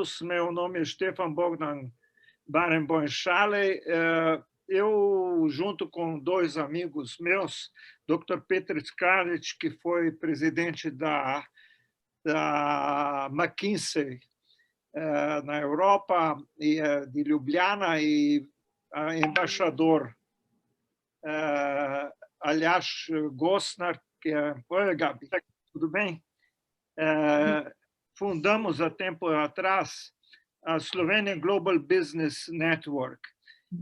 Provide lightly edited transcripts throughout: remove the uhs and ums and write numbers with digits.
todos. Meu nome é Stefan Bogdan Barenboim-Schale. Eu, junto com dois amigos meus, Dr. Petr Skralic, que foi presidente da McKinsey na Europa, de Ljubljana, e embaixador Aljaž Gosnar, que é... Oi, Gabi, tudo bem? Fundamos há tempo atrás a Slovenian Global Business Network.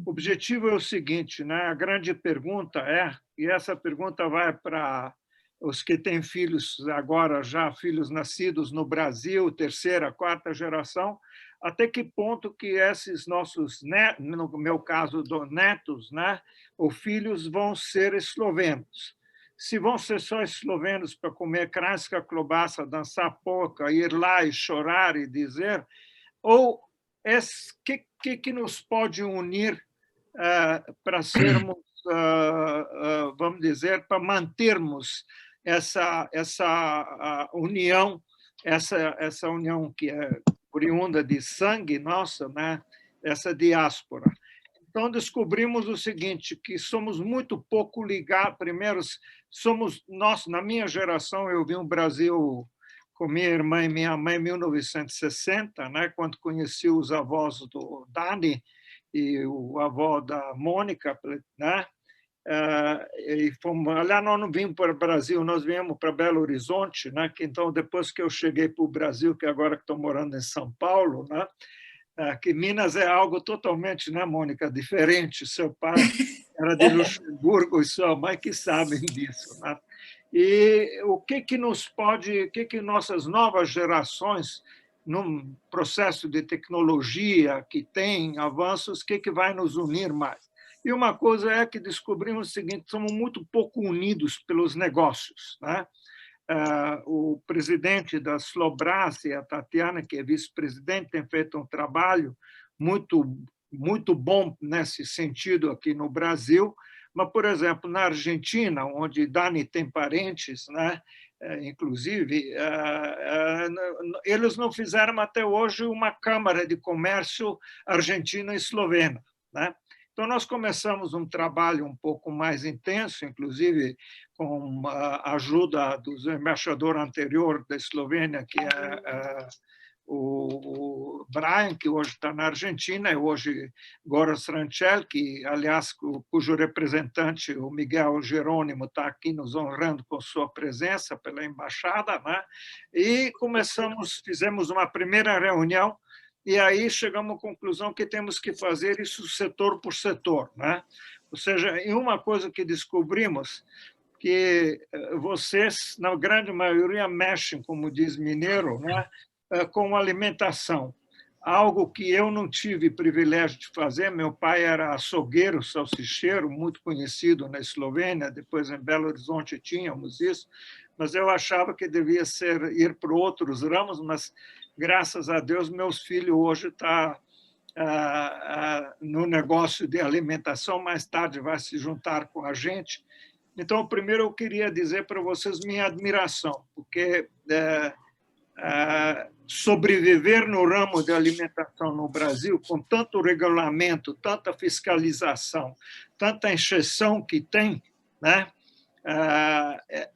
O objetivo é o seguinte, né? A grande pergunta é, e essa pergunta vai para os que têm filhos agora, já filhos nascidos no Brasil, terceira, quarta geração, até que ponto que esses nossos netos, no meu caso, netos, né, ou filhos, vão ser eslovenos. Se vão ser só eslovenos para comer krajinska klobasa, dançar polka, ir lá e chorar e dizer, ou que nos pode unir para sermos, vamos dizer, para mantermos essa união, essa união que é oriunda de sangue nossa, né? Essa diáspora. Então, descobrimos o seguinte, que somos muito pouco ligados. Primeiro, nós, na minha geração, eu vim ao Brasil com minha irmã e minha mãe em 1960, né, quando conheci os avós do Dani e o avô da Mônica, né? E fomos, aliás, nós não vimos para o Brasil, nós viemos para Belo Horizonte, né? Que então, depois que eu cheguei para o Brasil, que agora estou morando em São Paulo, né? Que Minas é algo totalmente, né, Mônica, diferente. Seu pai era de Luxemburgo e sua mãe que sabem disso, né? E o que nos pode, o que nossas novas gerações, num processo de tecnologia que tem avanços, o que vai nos unir mais? E uma coisa é que descobrimos o seguinte: somos muito pouco unidos pelos negócios, né? O presidente da Slobras, a Tatiana, que é vice-presidente, tem feito um trabalho muito bom nesse sentido aqui no Brasil. Mas, por exemplo, na Argentina, onde Dani tem parentes, né? Inclusive, eles não fizeram até hoje uma Câmara de Comércio argentina e eslovena, né? Então, nós começamos um trabalho um pouco mais intenso, inclusive com a ajuda do embaixador anterior da Eslovênia, que é o Brian, que hoje está na Argentina, e hoje Goras Ranchel, que, aliás, cujo representante, o Miguel Jerônimo, está aqui nos honrando com sua presença pela embaixada, né? E fizemos uma primeira reunião, e aí chegamos à conclusão que temos que fazer isso setor por setor, né? Ou seja, em uma coisa que descobrimos, que vocês, na grande maioria, mexem, como diz mineiro, né, com alimentação. Algo que eu não tive privilégio de fazer. Meu pai era açougueiro, salsicheiro, muito conhecido na Eslovênia, depois em Belo Horizonte tínhamos isso, mas eu achava que devia ir para outros ramos, mas, graças a Deus, meus filhos hoje estão no negócio de alimentação, mais tarde vai se juntar com a gente. Então, primeiro eu queria dizer para vocês minha admiração, porque sobreviver no ramo de alimentação no Brasil, com tanto regulamento, tanta fiscalização, tanta encheção que tem, né?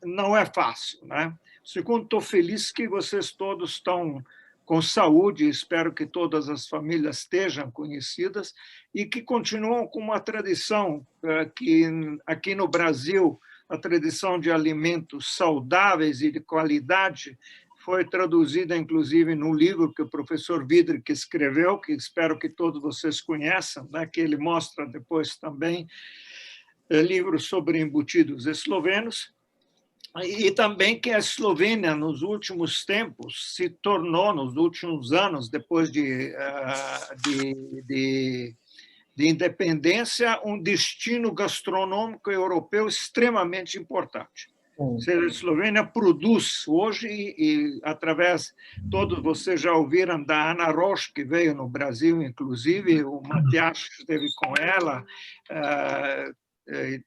Não é fácil, né? Segundo, estou feliz que vocês todos estão com saúde, espero que todas as famílias estejam conhecidas e que continuam com uma tradição que aqui no Brasil, a tradição de alimentos saudáveis e de qualidade, foi traduzida, inclusive, no livro que o professor Vidrich escreveu, que espero que todos vocês conheçam, né, que ele mostra depois também livros sobre embutidos eslovenos, e também que a Eslovênia, nos últimos tempos, se tornou, nos últimos anos, depois de independência, um destino gastronômico europeu extremamente importante. Ou seja, a Eslovênia produz hoje, e através, todos vocês já ouviram da Ana Roche, que veio no Brasil, inclusive, o Matias esteve com ela,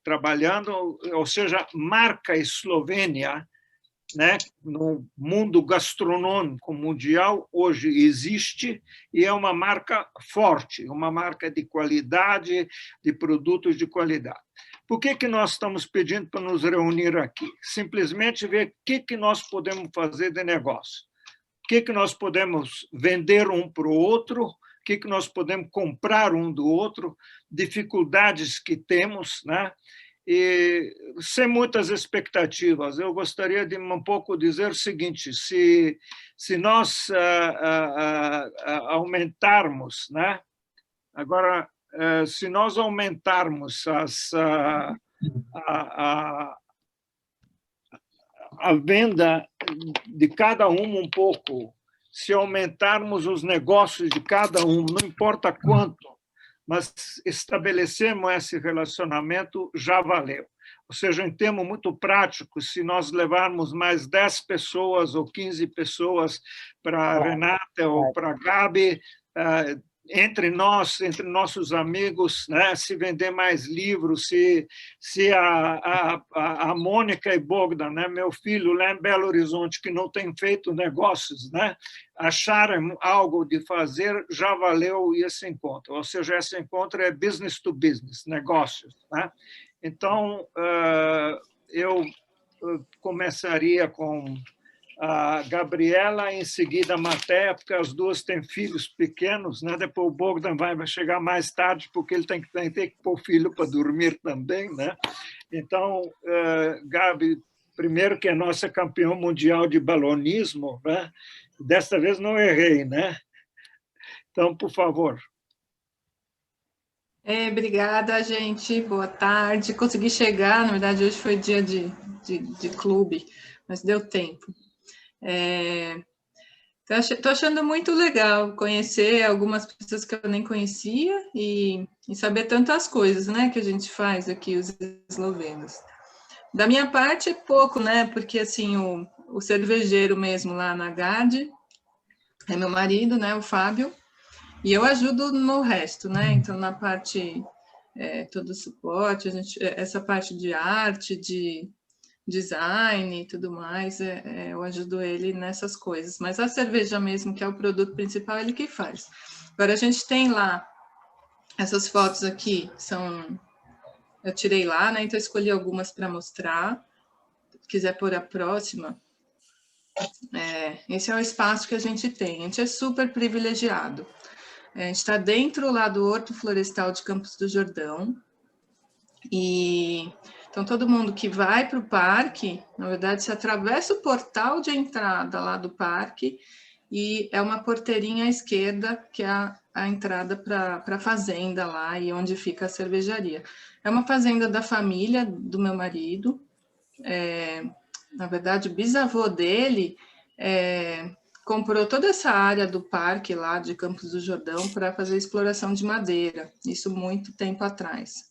trabalhando, ou seja, marca Eslovênia né, no mundo gastronômico mundial, hoje existe e é uma marca forte, uma marca de qualidade, de produtos de qualidade. Por que nós estamos pedindo para nos reunir aqui? Simplesmente ver o que nós podemos fazer de negócio. O que nós podemos vender um para o outro, o que nós podemos comprar um do outro, dificuldades que temos, né? E sem muitas expectativas. Eu gostaria de um pouco dizer o seguinte: se nós aumentarmos, né? Agora, se nós aumentarmos a venda de cada um pouco, se aumentarmos os negócios de cada um, não importa quanto, mas estabelecemos esse relacionamento, já valeu. Ou seja, em termos muito práticos, se nós levarmos mais 10 pessoas ou 15 pessoas para a Renata ou para a Gabi, entre nós, entre nossos amigos, né? Se vender mais livros, se a Mônica e Bogdan, né? Meu filho lá em Belo Horizonte, que não tem feito negócios, né? Acharem algo de fazer, já valeu esse encontro. Ou seja, esse encontro é business to business, negócios, né? Então, eu começaria com a Gabriela, em seguida a Matéia, porque as duas têm filhos pequenos, né? Depois o Bogdan vai chegar mais tarde, porque ele tem que pôr filho para dormir também, né? Então, Gabi, primeiro que é nossa campeã mundial de balonismo, né? Desta vez não errei, né? Então, por favor. Obrigada, gente. Boa tarde. Consegui chegar, na verdade, hoje foi dia de clube, mas deu tempo. Estou achando muito legal conhecer algumas pessoas que eu nem conhecia e saber tantas coisas, né, que a gente faz aqui, os eslovenos. Da minha parte é pouco, né, porque assim, o cervejeiro mesmo lá na GAD é meu marido, né, o Fábio, e eu ajudo no resto, né, então na parte, todo o suporte, essa parte de arte, de design e tudo mais, eu ajudo ele nessas coisas. Mas a cerveja mesmo, que é o produto principal, ele que faz. Agora, a gente tem lá, essas fotos aqui, eu tirei lá, né? Então, eu escolhi algumas para mostrar. Se quiser pôr a próxima. Esse é o espaço que a gente tem. A gente é super privilegiado. A gente está dentro lá do Horto Florestal de Campos do Jordão. Então, todo mundo que vai para o parque, na verdade, se atravessa o portal de entrada lá do parque e é uma porteirinha à esquerda, que é a entrada para a fazenda lá e onde fica a cervejaria. É uma fazenda da família do meu marido. Na verdade, o bisavô dele comprou toda essa área do parque lá de Campos do Jordão para fazer exploração de madeira, isso muito tempo atrás.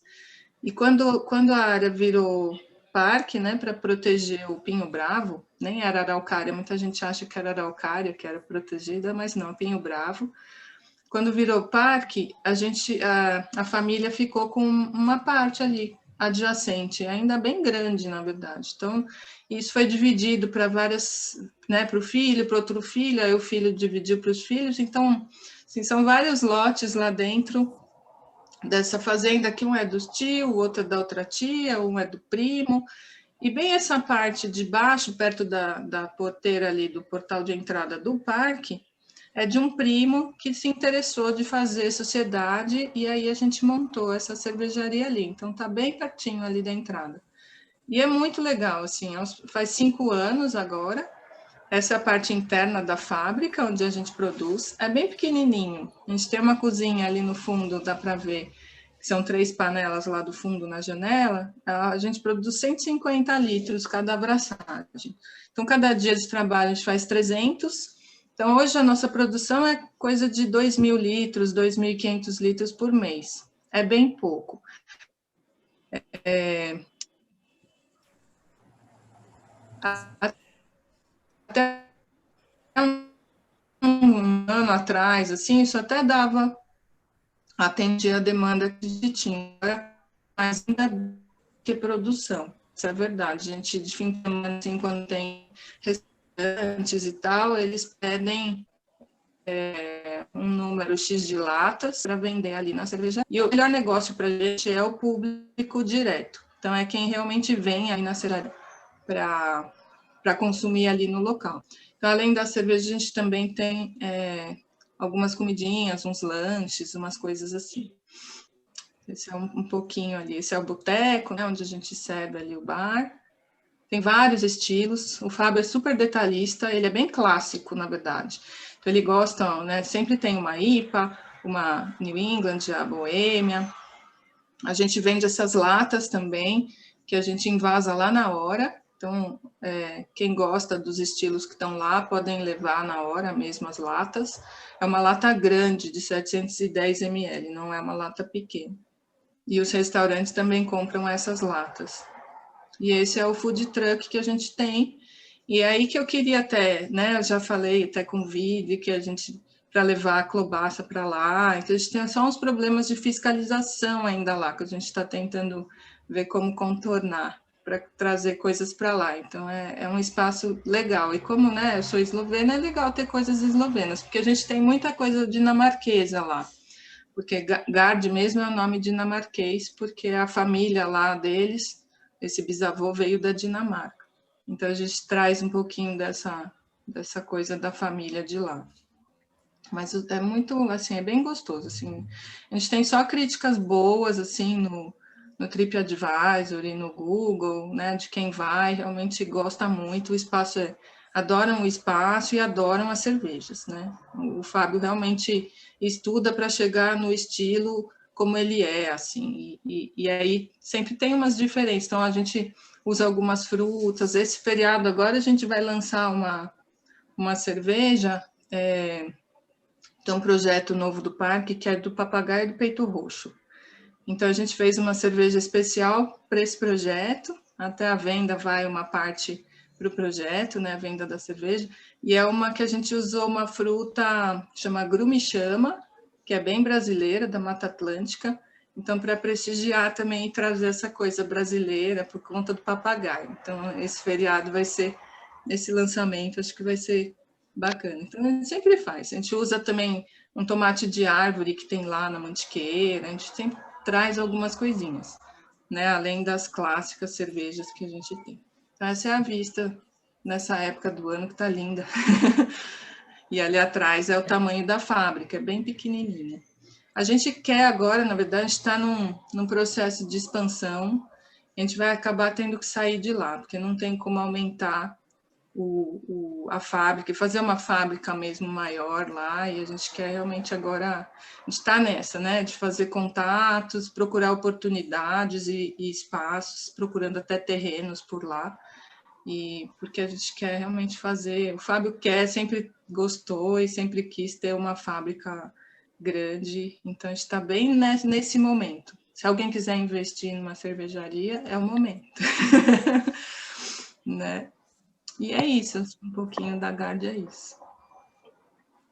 E quando a área virou parque, né, para proteger o pinho-bravo, nem era araucária, muita gente acha que era araucária, que era protegida, mas não, pinho-bravo. Quando virou parque, a família ficou com uma parte ali, adjacente, ainda bem grande, na verdade. Então, isso foi dividido para várias, né, para o filho, para outro filho, aí o filho dividiu para os filhos. Então, assim, são vários lotes lá dentro dessa fazenda, que um é do tio, o outro é da outra tia, um é do primo, e bem essa parte de baixo, perto da porteira ali, do portal de entrada do parque, é de um primo que se interessou de fazer sociedade, e aí a gente montou essa cervejaria ali, então tá bem pertinho ali da entrada. E é muito legal, assim, faz 5 anos agora. Essa é a parte interna da fábrica, onde a gente produz. É bem pequenininho. A gente tem uma cozinha ali no fundo, dá para ver. São 3 panelas lá do fundo na janela. A gente produz 150 litros cada abraçagem. Então, cada dia de trabalho a gente faz 300. Então, hoje a nossa produção é coisa de 2.000 litros, 2.500 litros por mês. É bem pouco. Até um ano atrás, assim, isso até atendia a demanda que tinha, mais ainda que produção. isso é verdade. A gente, de fim de semana, assim, quando tem restaurantes e tal, eles pedem um número X de latas para vender ali na cervejaria. E o melhor negócio para a gente é o público direto. Então, é quem realmente vem aí na cervejaria para consumir ali no local. Então, além da cerveja, a gente também tem algumas comidinhas, uns lanches, umas coisas assim. Esse é um pouquinho ali. Esse é o boteco, né, onde a gente serve ali o bar. Tem vários estilos. O Fábio é super detalhista, ele é bem clássico, na verdade. Então, ele gosta, né, sempre tem uma IPA, uma New England, a Boêmia. A gente vende essas latas também, que a gente envasa lá na hora. Então, quem gosta dos estilos que estão lá, podem levar na hora mesmo as latas. É uma lata grande, de 710 ml, não é uma lata pequena. E os restaurantes também compram essas latas. E esse é o food truck que a gente tem. E é aí que eu queria até, né? Eu já falei até com o vídeo que a gente, para levar a Clobaça para lá, então a gente tem só uns problemas de fiscalização ainda lá, que a gente está tentando ver como contornar para trazer coisas para lá. Então é um espaço legal. E como, né, eu sou eslovena, é legal ter coisas eslovenas, porque a gente tem muita coisa dinamarquesa lá. Porque Gard mesmo é o nome dinamarquês, porque a família lá deles, esse bisavô veio da Dinamarca. Então, a gente traz um pouquinho dessa coisa da família de lá. Mas é muito, assim, é bem gostoso, assim. A gente tem só críticas boas, assim, no TripAdvisor e no Google, né, de quem vai, realmente gosta muito, o espaço adoram o espaço e adoram as cervejas, né? O Fábio realmente estuda para chegar no estilo como ele é, assim, e aí sempre tem umas diferenças, então a gente usa algumas frutas, esse feriado agora a gente vai lançar uma cerveja, tem um projeto novo do parque, que é do papagaio e do peito roxo. Então, a gente fez uma cerveja especial para esse projeto, até a venda vai uma parte para o projeto, né, a venda da cerveja, e é uma que a gente usou uma fruta, chama Grumichama, que é bem brasileira, da Mata Atlântica, então, para prestigiar também e trazer essa coisa brasileira por conta do papagaio. Então, esse feriado vai ser esse lançamento, acho que vai ser bacana. Então, a gente sempre faz. A gente usa também um tomate de árvore que tem lá na Mantiqueira, a gente sempre traz algumas coisinhas, né? Além das clássicas cervejas que a gente tem. Então, essa é a vista nessa época do ano que tá linda. E ali atrás é o tamanho da fábrica, é bem pequenininha. A gente quer agora, na verdade, está num processo de expansão. A gente vai acabar tendo que sair de lá, porque não tem como aumentar a fábrica, e fazer uma fábrica mesmo maior lá, e a gente quer realmente agora, a gente está nessa, né, de fazer contatos, procurar oportunidades e espaços, procurando até terrenos por lá, e porque a gente quer realmente fazer, o Fábio sempre gostou e sempre quis ter uma fábrica grande, então a gente está bem nesse momento. Se alguém quiser investir numa cervejaria, é o momento. Né? E é isso, um pouquinho da Gard é isso.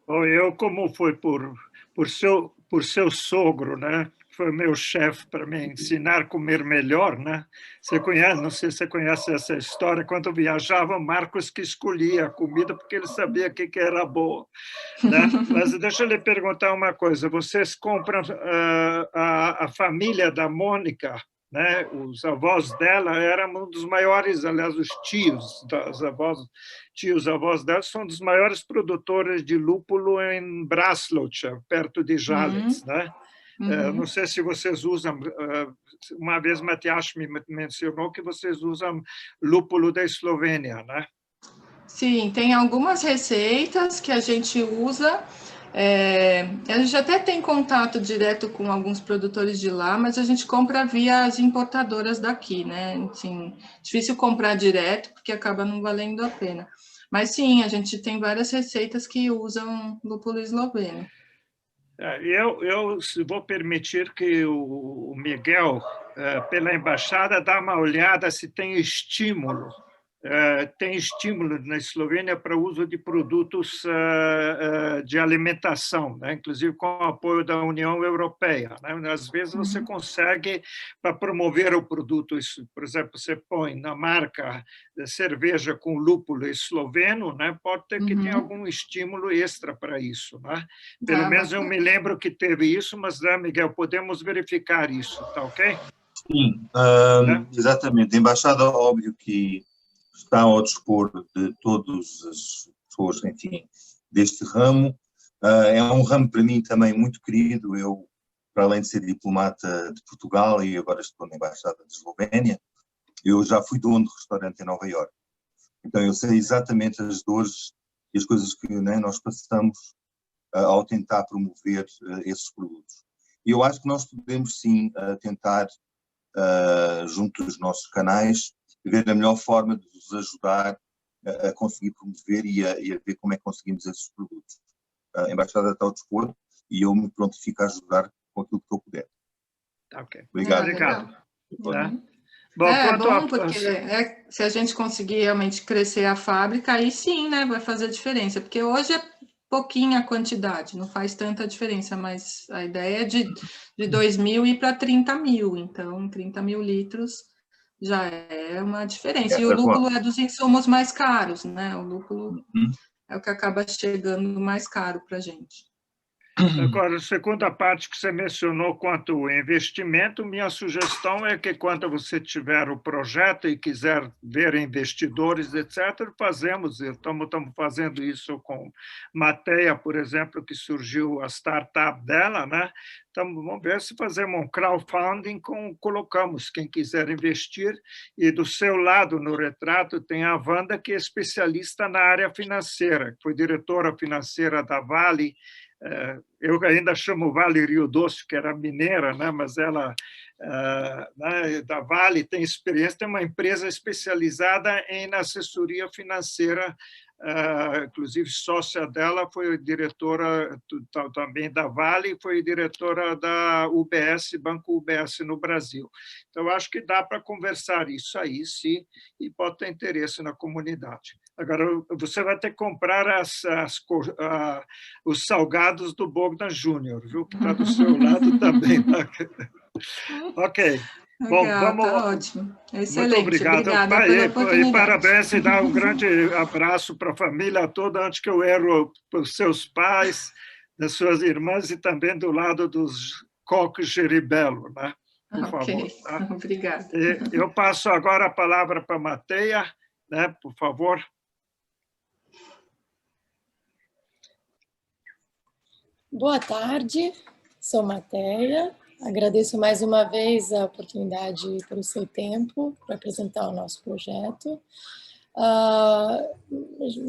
Eu, como foi por seu sogro, né? Foi meu chefe para me ensinar a comer melhor, né? Você conhece, não sei se você conhece essa história, quando viajava, Marcos que escolhia a comida porque ele sabia que era boa, né? Mas deixa eu lhe perguntar uma coisa, vocês compram a família da Mônica, né? Os avós dela eram um dos maiores, aliás, os tios das avós, avós dela são dos maiores produtores de lúpulo em Braslovč, perto de Žalec, né? Não sei se vocês usam, uma vez Matias me mencionou que vocês usam lúpulo da Eslovênia, né? Sim, tem algumas receitas que a gente usa. A gente até tem contato direto com alguns produtores de lá, mas a gente compra via as importadoras daqui, né? Assim, difícil comprar direto, porque acaba não valendo a pena. Mas sim, a gente tem várias receitas que usam lúpulo esloveno. Eu vou permitir que o Miguel, pela embaixada, dá uma olhada se tem estímulo tem estímulo na Eslovênia para o uso de produtos de alimentação, né? Inclusive com o apoio da União Europeia, né? Às vezes você consegue, para promover o produto, por exemplo, você põe na marca de cerveja com lúpulo esloveno, né? Pode ter que ter algum estímulo extra para isso, né? Pelo menos eu me lembro que teve isso, mas, né, Miguel, podemos verificar isso, tá ok? Sim, exatamente. A Embaixada, óbvio que está ao dispor de todas as pessoas, enfim, deste ramo. É um ramo para mim também muito querido. Eu, para além de ser diplomata de Portugal e agora estou na Embaixada de Eslovénia, eu já fui dono de restaurante em Nova Iorque. Então eu sei exatamente as dores e as coisas que, né, nós passamos ao tentar promover esses produtos. E eu acho que nós podemos sim tentar, junto dos nossos canais, ver a melhor forma de nos ajudar a conseguir promover e a ver como é que conseguimos esses produtos. A Embaixada está ao dispor e eu me prontifico a ajudar com aquilo que eu puder. Ok. Obrigado. Obrigado. Bom, porque se a gente conseguir realmente crescer a fábrica, aí sim, né, vai fazer diferença, porque hoje é pouquinha quantidade, não faz tanta diferença, mas a ideia é de 2.000 ir para 30.000, então 30.000 litros já é uma diferença. E o lúpulo é dos insumos mais caros, né? O lúpulo é o que acaba chegando mais caro para a gente. Agora, a segunda parte que você mencionou quanto ao investimento, minha sugestão é que quando você tiver o projeto e quiser ver investidores, etc., estamos fazendo isso com Mateia, por exemplo, que surgiu a startup dela, né? Então, vamos ver se fazemos um crowdfunding, colocamos quem quiser investir, e do seu lado, no retrato, tem a Wanda, que é especialista na área financeira, foi diretora financeira da Vale. Eu ainda chamo Vale Rio Doce, que era mineira, né? Mas ela, da Vale, tem experiência, tem uma empresa especializada em assessoria financeira, inclusive sócia dela foi diretora também da Vale, foi diretora da UBS, Banco UBS no Brasil. Então, acho que dá para conversar isso aí, sim, e pode ter interesse na comunidade. Agora, você vai ter que comprar os salgados do Bogdan Júnior, viu? Que está do seu lado também. Ok. Bom, vamos... Tá ótimo. Excelente. Muito obrigado. Obrigada pela oportunidade. E parabéns e dá um grande abraço para a família toda, antes que eu erro para os seus pais, das suas irmãs e também do lado dos Coques Geribello, né? Por favor. Tá? Obrigada. Eu passo agora a palavra para a Mateia, né? Por favor. Boa tarde, sou Mateia. Agradeço mais uma vez a oportunidade pelo seu tempo para apresentar o nosso projeto.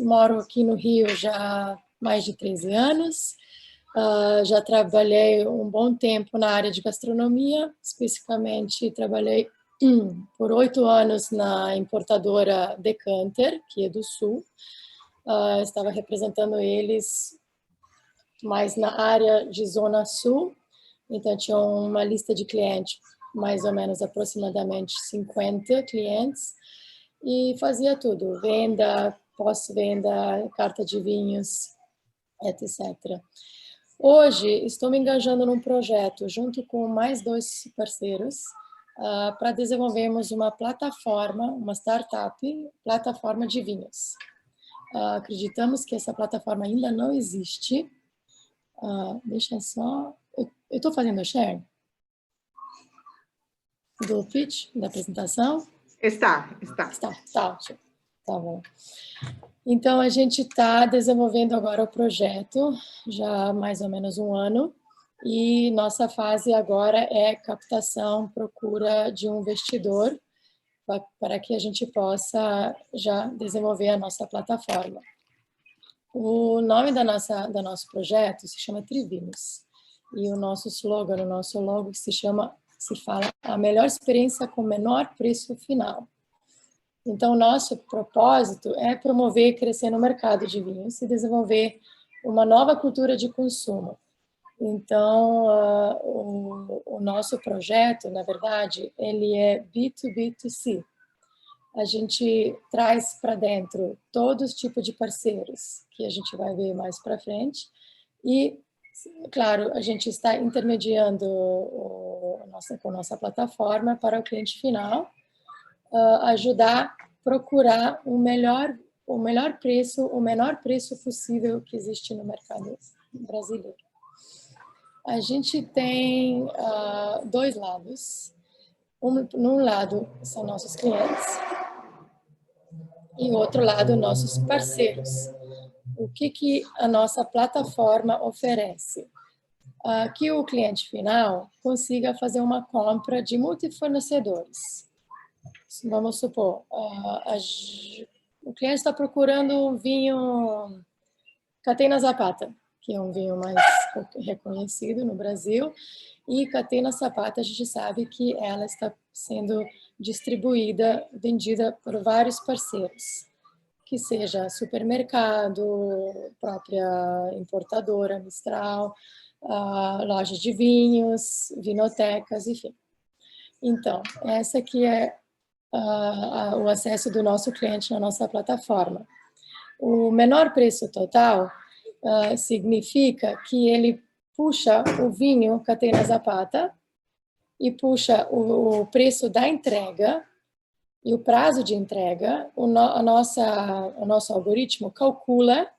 Moro aqui no Rio já há mais de 13 anos. Já trabalhei um bom tempo na área de gastronomia, especificamente trabalhei por 8 anos na importadora Decanter, que é do Sul. Estava representando eles mais na área de Zona Sul. Então, tinha uma lista de clientes, mais ou menos aproximadamente 50 clientes, e fazia tudo, venda, pós-venda, carta de vinhos, etc. Hoje, estou me engajando num projeto, junto com mais 2 parceiros, para desenvolvermos uma plataforma, uma startup, plataforma de vinhos. Acreditamos que essa plataforma ainda não existe. Deixa só... Eu estou fazendo share do pitch, da apresentação? Está. Tá ótimo. Tá bom. Então, a gente está desenvolvendo agora o projeto, já há mais ou menos 1 ano, e nossa fase agora é captação, procura de um investidor, para que a gente possa já desenvolver a nossa plataforma. O nome do nosso projeto se chama Trivinhos. E o nosso slogan, o nosso logo se fala a melhor experiência com menor preço final. Então, o nosso propósito é promover e crescer no mercado de vinhos e desenvolver uma nova cultura de consumo. Então, o nosso projeto, na verdade, ele é B2B2C. a gente traz para dentro todos os tipos de parceiros, que a gente vai ver mais para frente, e, claro, a gente está intermediando com a nossa plataforma para o cliente final, ajudar a procurar o menor preço, o menor preço possível que existe no mercado brasileiro. A gente tem dois lados. Num lado são nossos clientes e outro lado nossos parceiros. O que a nossa plataforma oferece? Que o cliente final consiga fazer uma compra de multifornecedores. Vamos supor, o cliente está procurando um vinho Catena Zapata, que é um vinho mais reconhecido no Brasil, e Catena Zapata a gente sabe que ela está sendo distribuída, vendida por vários parceiros, que seja supermercado, própria importadora Mistral, lojas de vinhos, vinotecas, enfim. Então, essa aqui é o acesso do nosso cliente na nossa plataforma. O menor preço total significa que ele puxa o vinho Catena Zapata e puxa o preço da entrega e o prazo de entrega. O nosso algoritmo calcula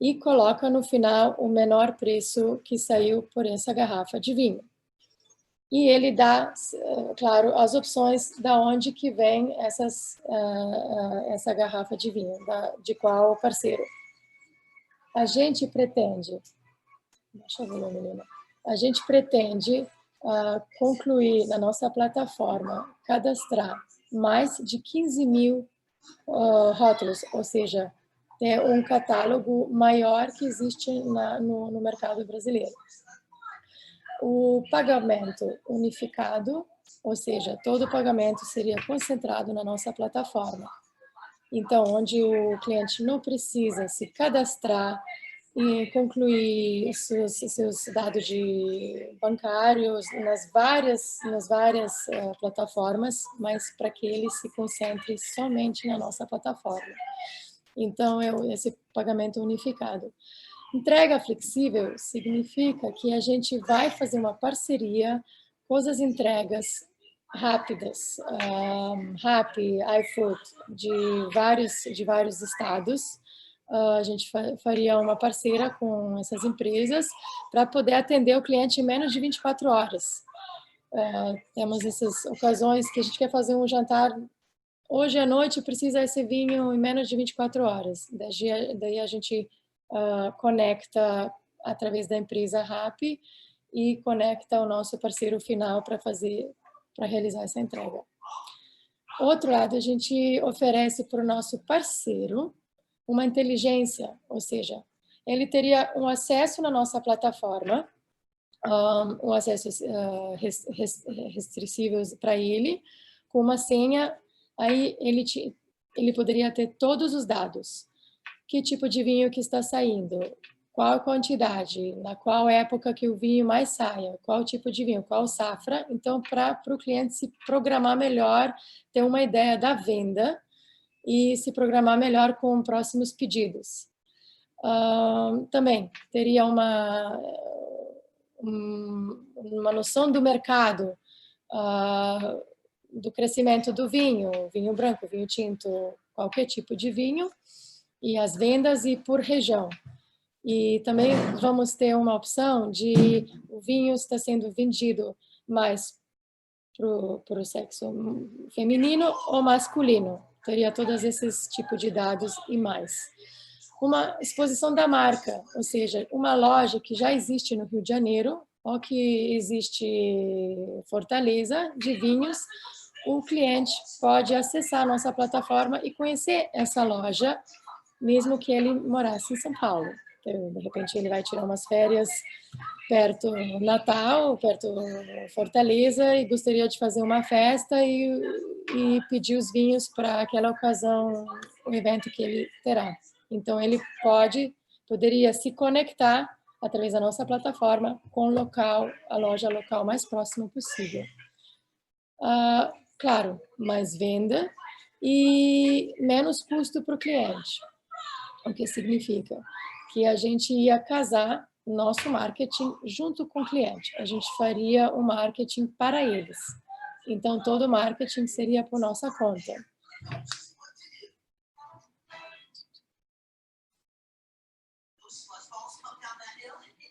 e coloca no final o menor preço que saiu por essa garrafa de vinho. E ele dá, claro, as opções da onde que vem essa garrafa de vinho, de qual parceiro. A gente pretende, deixa eu ver, menina. A gente pretende concluir na nossa plataforma, cadastrar mais de 15 mil rótulos, ou seja, ter um catálogo maior que existe no mercado brasileiro. O pagamento unificado, ou seja, todo o pagamento seria concentrado na nossa plataforma. Então, onde o cliente não precisa se cadastrar e concluir seus dados bancários nas várias plataformas, mas para que ele se concentre somente na nossa plataforma. Então, esse pagamento unificado. Entrega flexível significa que a gente vai fazer uma parceria com as entregas rápidas, Rappi, iFood, de vários estados. A gente faria uma parceira com essas empresas para poder atender o cliente em menos de 24 horas. Temos essas ocasiões que a gente quer fazer um jantar hoje à noite, precisa esse vinho em menos de 24 horas. Daí a gente conecta através da empresa Rappi e conecta o nosso parceiro final para realizar essa entrega. Outro lado, a gente oferece para o nosso parceiro uma inteligência, ou seja, ele teria um acesso na nossa plataforma, um acesso restritível para ele, com uma senha, aí ele poderia ter todos os dados. Que tipo de vinho que está saindo, qual a quantidade, na qual época que o vinho mais saia, qual tipo de vinho, qual safra. Então, para o cliente se programar melhor, ter uma ideia da venda e se programar melhor com próximos pedidos. Também teria uma noção do mercado, do crescimento do vinho branco, vinho tinto, qualquer tipo de vinho, e as vendas e por região. E também vamos ter uma opção de o vinho está sendo vendido mais para o sexo feminino ou masculino. Teria todos esses tipos de dados e mais. Uma exposição da marca, ou seja, uma loja que já existe no Rio de Janeiro ou que existe em Fortaleza de vinhos, o cliente pode acessar a nossa plataforma e conhecer essa loja, mesmo que ele morasse em São Paulo. De repente ele vai tirar umas férias perto do Natal, perto de Fortaleza, e gostaria de fazer uma festa e pedir os vinhos para aquela ocasião, o evento que ele terá. Então ele poderia se conectar através da nossa plataforma com a loja local mais próxima possível. Claro, mais venda e menos custo para o cliente. O que significa que a gente ia casar nosso marketing junto com o cliente. A gente faria o marketing para eles. Então, todo o marketing seria por nossa conta.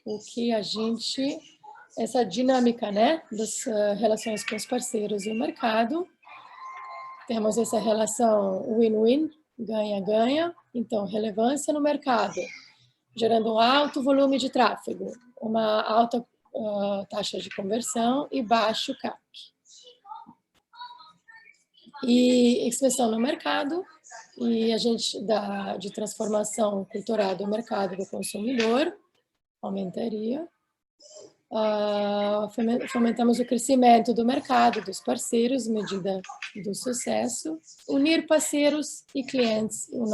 O que a gente... Essa dinâmica, né, das relações com os parceiros e o mercado. Temos essa relação win-win, ganha-ganha. Então, relevância no mercado, gerando um alto volume de tráfego, uma alta taxa de conversão e baixo CAC. E expressão no mercado, e a gente dá de transformação cultural do mercado do consumidor, aumentaria. Fomentamos o crescimento do mercado, dos parceiros, medida do sucesso. Unir parceiros e clientes é o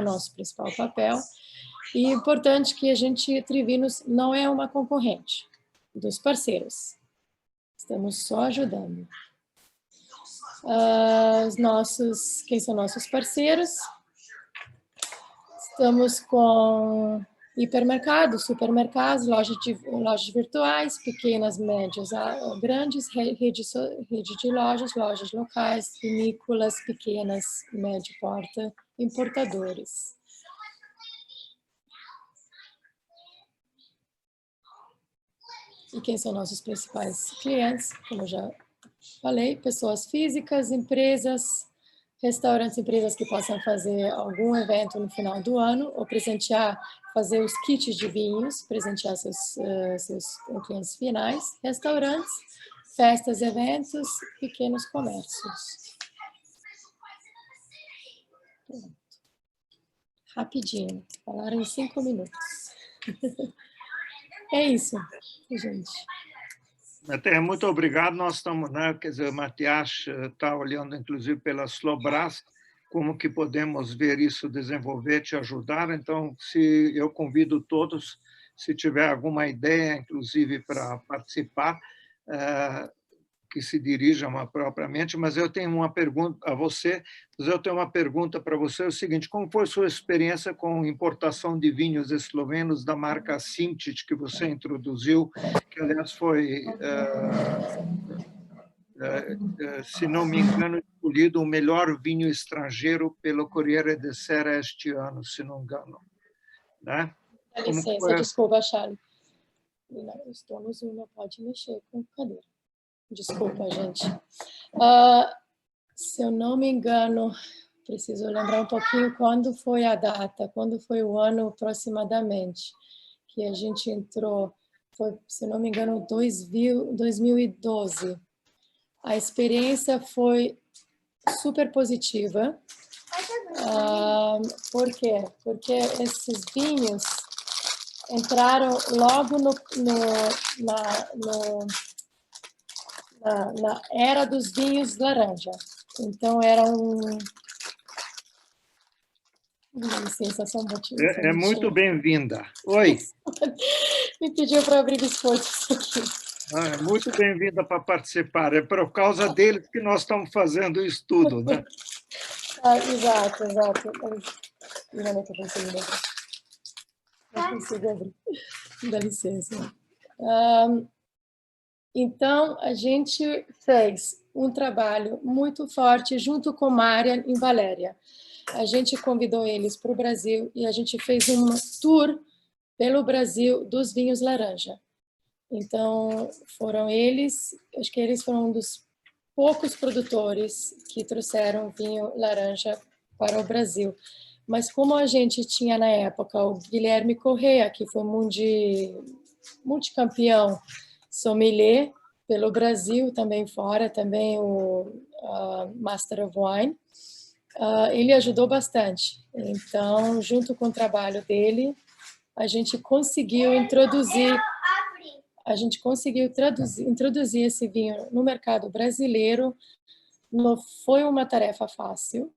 nosso principal papel. E é importante que a gente, Trivinos, não é uma concorrente dos parceiros. Estamos só ajudando. Quem são nossos parceiros? Estamos com hipermercados, supermercados, lojas virtuais, pequenas, médias, grandes, rede de lojas locais, vinícolas, pequenas, médio porta, importadores. E quem são nossos principais clientes? Como eu já falei, pessoas físicas, empresas, restaurantes, empresas que possam fazer algum evento no final do ano ou presentear, fazer os kits de vinhos, presentear seus clientes finais, restaurantes, festas, eventos, pequenos comércios. Pronto. Rapidinho, falaram em 5 minutos. É isso, gente. Até muito obrigado. Nós estamos, né, quer dizer, o Matias está olhando, inclusive, pela Slobras, como que podemos ver isso desenvolver, te ajudar. Então, se eu convido todos, se tiver alguma ideia, inclusive, para participar, que se dirijam propriamente, mas eu tenho uma pergunta a você, eu tenho uma pergunta para você, é o seguinte: como foi a sua experiência com importação de vinhos eslovenos da marca Simčić, que você introduziu, que, aliás, foi, se não me engano, escolhido o melhor vinho estrangeiro pelo Corriere della Sera este ano, se não me engano. Né? Dá licença, desculpa, Charlie. Estou no Zoom, não pode mexer com cadeira. Desculpa, gente. Se eu não me engano, preciso lembrar um pouquinho quando foi a data, quando foi o ano aproximadamente que a gente entrou. Foi, se eu não me engano, 2012. A experiência foi super positiva. Por quê? Porque esses vinhos entraram logo na era dos vinhos laranja. Então, era um... Dá licença, só um pouquinho. É muito bem-vinda. Oi. Me pediu para abrir biscoitos aqui. É muito bem-vinda para participar. É por causa deles que nós estamos fazendo o estudo, né? Exato. Eu não estou conseguindo abrir. Não consigo abrir. Dá licença. Então, a gente fez um trabalho muito forte junto com Mária em Valéria. A gente convidou eles para o Brasil e a gente fez um tour pelo Brasil dos vinhos laranja. Então, foram eles, acho que eles foram um dos poucos produtores que trouxeram vinho laranja para o Brasil. Mas como a gente tinha na época o Guilherme Correa, que foi multicampeão sommelier pelo Brasil, também fora, também o Master of Wine, ele ajudou bastante. Então, junto com o trabalho dele, a gente conseguiu introduzir esse vinho no mercado brasileiro. Não foi uma tarefa fácil,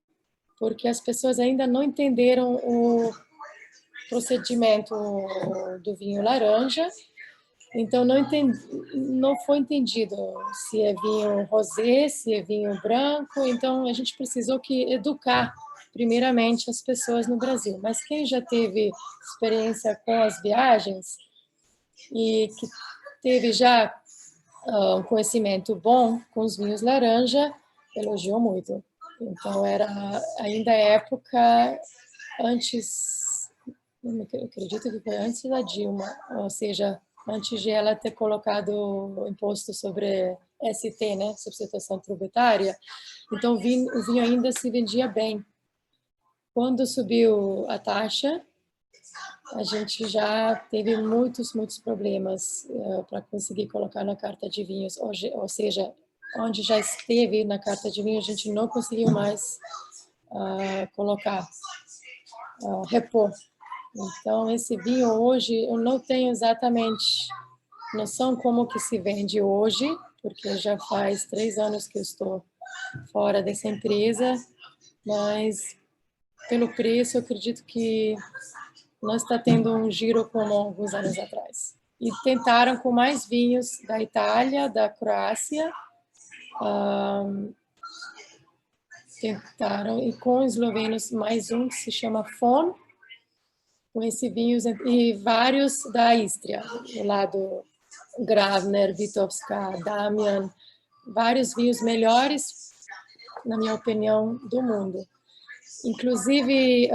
porque as pessoas ainda não entenderam o procedimento do vinho laranja. Então, não foi entendido se é vinho rosé, se é vinho branco. Então, a gente precisou que educar, primeiramente, as pessoas no Brasil. Mas quem já teve experiência com as viagens e que teve já um conhecimento bom com os vinhos laranja, elogiou muito. Então, era ainda a época antes, eu acredito que foi antes da Dilma, ou seja, antes de ela ter colocado o imposto sobre ST, né, substituição tributária. Então, o vinho ainda se vendia bem. Quando subiu a taxa, a gente já teve muitos problemas para conseguir colocar na carta de vinhos. Ou seja, onde já esteve na carta de vinho, a gente não conseguiu mais colocar, repor. Então, esse vinho hoje, eu não tenho exatamente noção como que se vende hoje, porque já faz 3 anos que eu estou fora dessa empresa, mas pelo preço, eu acredito que não está tendo um giro como alguns anos atrás. E tentaram com mais vinhos da Itália, da Croácia, tentaram, e com eslovenos mais um que se chama Fon, com esse vinhos, e vários da Istria, do lado Gravner, Witowska, Damian, vários vinhos melhores, na minha opinião, do mundo. Inclusive,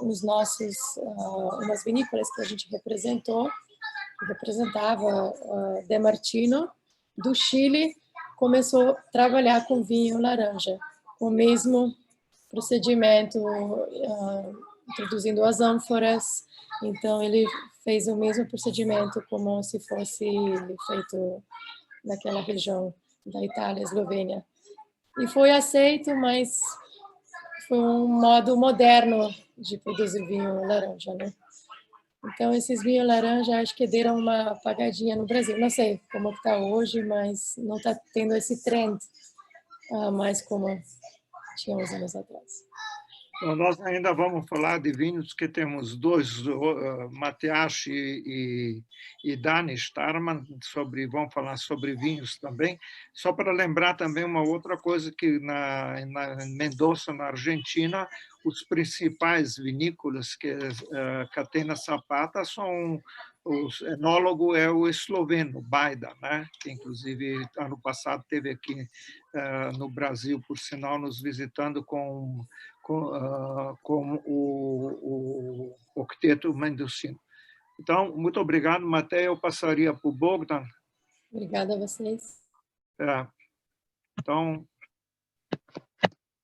umas vinícolas que a gente representava, De Martino, do Chile, começou a trabalhar com vinho laranja, com o mesmo procedimento, introduzindo as ânforas. Então, ele fez o mesmo procedimento como se fosse feito naquela região da Itália, Eslovênia. E foi aceito, mas foi um modo moderno de produzir vinho laranja, né? Então, esses vinhos laranja, acho que deram uma apagadinha no Brasil. Não sei como está hoje, mas não está tendo esse trend mais como tinha uns anos atrás. Então, nós ainda vamos falar de vinhos, que temos dois, Matias e Dani Starman, vão falar sobre vinhos também. Só para lembrar também uma outra coisa, que em Mendoza, na Argentina, os principais vinícolas, que é Catena Zapata, o enólogo é o esloveno, Bajda, né? Que inclusive ano passado teve aqui no Brasil, por sinal, nos visitando com o octeto mendocino. Então, muito obrigado, Matheus. Eu passaria para o Bogdan. Obrigada a vocês. Então,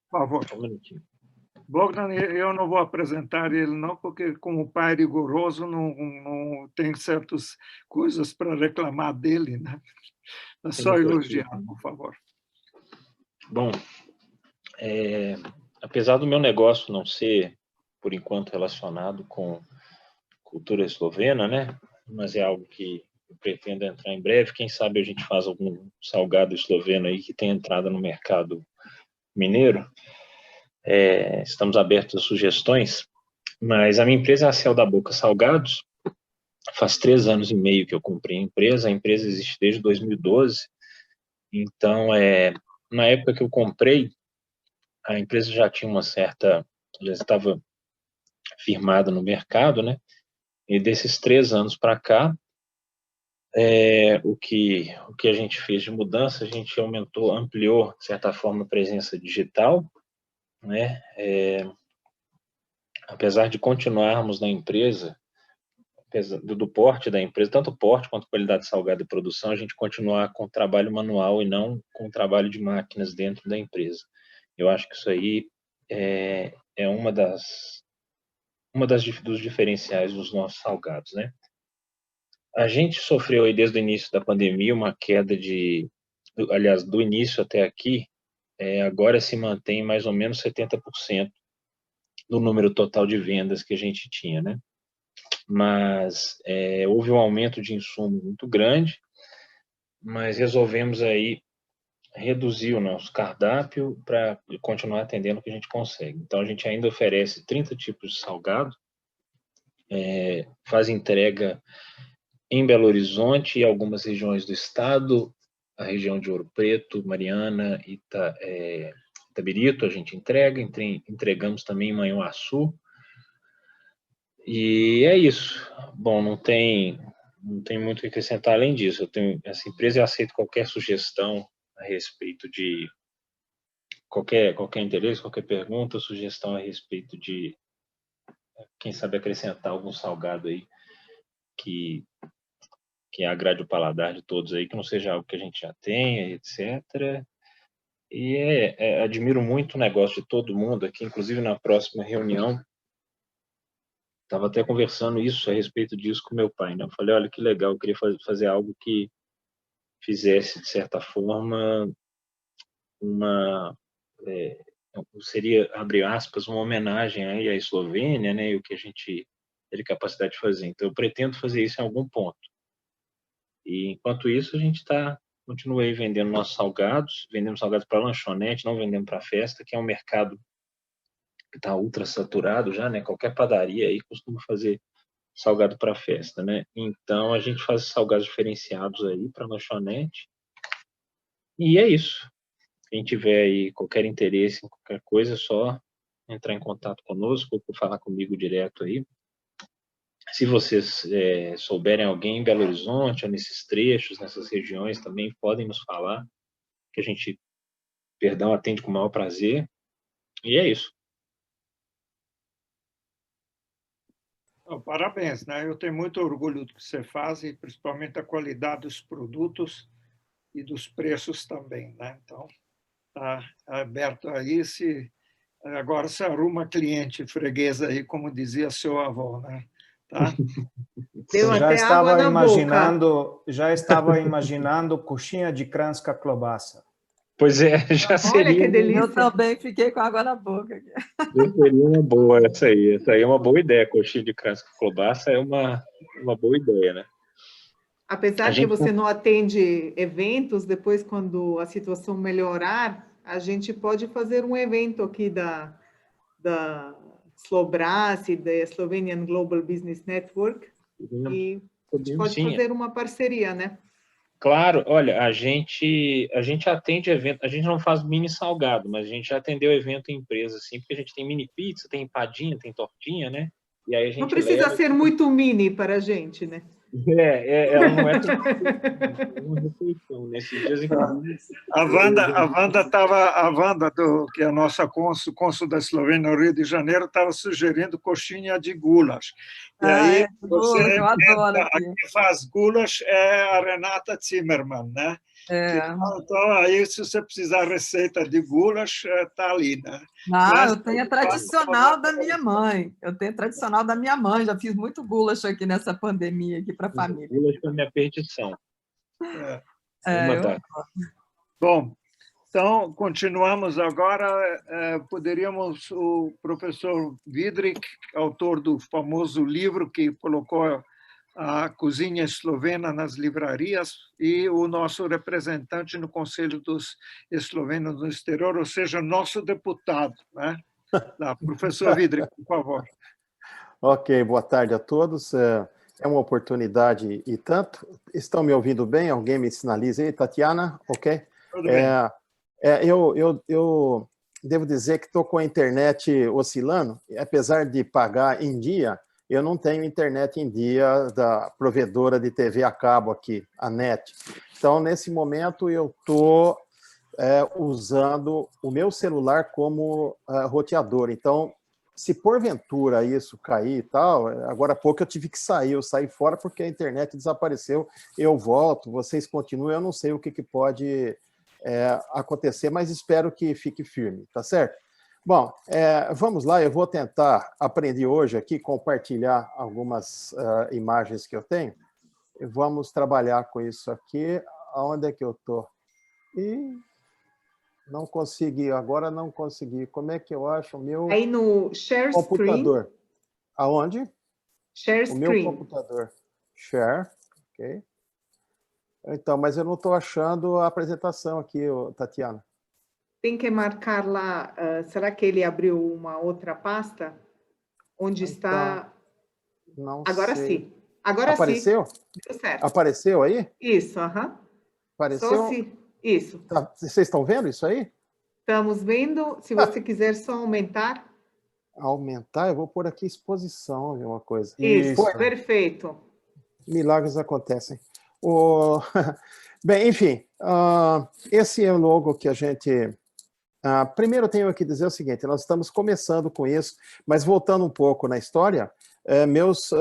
por favor. Bogdan, eu não vou apresentar ele, não, porque, como pai rigoroso, não tem certas coisas para reclamar dele, né? É só elogiar, por favor. Bom, apesar do meu negócio não ser, por enquanto, relacionado com cultura eslovena, né? Mas é algo que eu pretendo entrar em breve. Quem sabe a gente faz algum salgado esloveno aí que tenha entrada no mercado mineiro. Estamos abertos a sugestões, mas a minha empresa é a Céu da Boca Salgados. Faz 3 anos e meio que eu comprei a empresa existe desde 2012. Então, na época que eu comprei, a empresa já tinha já estava firmada no mercado, né? E desses 3 anos para cá, o que a gente fez de mudança, a gente ampliou, de certa forma, a presença digital, né? Apesar de continuarmos na empresa, do porte da empresa, tanto porte quanto qualidade salgada e produção, a gente continuar com trabalho manual e não com trabalho de máquinas dentro da empresa. Eu acho que isso aí é dos diferenciais dos nossos salgados, né? A gente sofreu aí desde o início da pandemia uma queda aliás, do início até aqui, agora se mantém mais ou menos 70% do número total de vendas que a gente tinha, né? Mas houve um aumento de insumo muito grande, mas resolvemos aí reduzir o nosso cardápio para continuar atendendo o que a gente consegue. Então, a gente ainda oferece 30 tipos de salgado, faz entrega em Belo Horizonte e algumas regiões do estado, a região de Ouro Preto, Mariana e Itabirito, a gente entregamos também em Manhuaçu. E é isso. Bom, não tem muito o que acrescentar além disso. Essa empresa aceita qualquer sugestão a respeito de qualquer interesse, qualquer pergunta, sugestão a respeito de, quem sabe, acrescentar algum salgado aí que agrade o paladar de todos aí, que não seja algo que a gente já tenha, etc. E admiro muito o negócio de todo mundo aqui, inclusive na próxima reunião. Estava até conversando a respeito disso com meu pai, né? Eu falei, olha que legal, eu queria fazer algo que fizesse, de certa forma, seria, abre aspas, uma homenagem aí à Eslovênia, né? E o que a gente teve capacidade de fazer. Então, eu pretendo fazer isso em algum ponto. E, enquanto isso, a gente continua aí vendendo nossos salgados, vendendo salgados para lanchonete, não vendendo para festa, que é um mercado que está ultra saturado já, né? Qualquer padaria aí costuma fazer salgado para festa, né? Então, a gente faz salgados diferenciados aí para lanchonete. E é isso. Quem tiver aí qualquer interesse em qualquer coisa, é só entrar em contato conosco ou falar comigo direto aí. Se vocês souberem alguém em Belo Horizonte, ou nesses trechos, nessas regiões, também podem nos falar, que a gente, atende com o maior prazer. E é isso. Parabéns, né? Eu tenho muito orgulho do que você faz e principalmente a qualidade dos produtos e dos preços também, né? Então, está aberto aí. Agora se arruma cliente freguesa aí, como dizia seu avô, né? Tá? Deu até água na boca. Já estava imaginando coxinha de crans com klobasa. Pois é, já seria. Olha que delícia. Eu também fiquei com água na boca. Já seria uma boa essa aí. Essa aí é uma boa ideia. Coxinha de crans com klobasa é uma boa ideia, né? Apesar que você não atende eventos, depois, quando a situação melhorar, a gente pode fazer um evento aqui da Slobras e da Slovenian Global Business Network. E a gente pode fazer uma parceria, né? Claro, olha, a gente atende evento, a gente não faz mini salgado, mas a gente já atendeu evento em empresa, assim, porque a gente tem mini pizza, tem empadinha, tem tortinha, né? E aí a gente não precisa ser muito mini para a gente, né? Ela não é uma refeição, nesses dias, inclusive. A Wanda, que é a nossa cônsul da Eslovênia no Rio de Janeiro, estava sugerindo coxinha de gulas. E aí, eu adoro. Quem faz gulas é a Renata Zimmermann, né? Então, aí, se você precisar receita de gulas, está ali, né? Não, eu tenho a tradicional da minha mãe. Já fiz muito gulas aqui nessa pandemia aqui para a família. Gulas foi minha perdição. Bom, então, continuamos agora. Poderíamos, o professor Vidrik, autor do famoso livro que colocou a cozinha eslovena nas livrarias, e o nosso representante no Conselho dos Eslovenos no Exterior, ou seja, nosso deputado, né? Professor Vidrik, por favor. Ok, boa tarde a todos. É uma oportunidade e tanto. Estão me ouvindo bem? Alguém me sinaliza aí? Tatiana? Ok? Tudo bem. Eu devo dizer que estou com a internet oscilando, apesar de pagar em dia. Eu não tenho internet em dia da provedora de TV a cabo aqui, a NET. Então, nesse momento, eu estou usando o meu celular como roteador. Então, se porventura isso cair e tal, agora há pouco eu tive que sair, eu saí fora porque a internet desapareceu, eu volto, vocês continuam, eu não sei o que pode acontecer, mas espero que fique firme, tá certo? Bom, vamos lá, eu vou tentar aprender hoje aqui, compartilhar algumas imagens que eu tenho, e vamos trabalhar com isso aqui. Aonde é que eu estou? E não consegui, agora não consegui. Como é que eu acho o meu aí no share computador? Screen. Aonde? Share o Screen. Meu computador. Share, ok. Então, mas eu não estou achando a apresentação aqui, Tatiana. Tem que marcar lá, será que ele abriu uma outra pasta? Onde está... Não Agora sei. sim. Agora Apareceu? sim. Deu certo. Apareceu aí? Isso, aham. Apareceu? Só se... Isso. Tá, vocês estão vendo isso aí? Estamos vendo. Se você quiser só aumentar. Aumentar, eu vou pôr aqui exposição, viu, uma coisa. Isso, Foi. perfeito. Milagres acontecem. O... Bem, enfim, esse é o logo que a gente... primeiro eu tenho que dizer o seguinte, nós estamos começando com isso, mas voltando um pouco na história, meus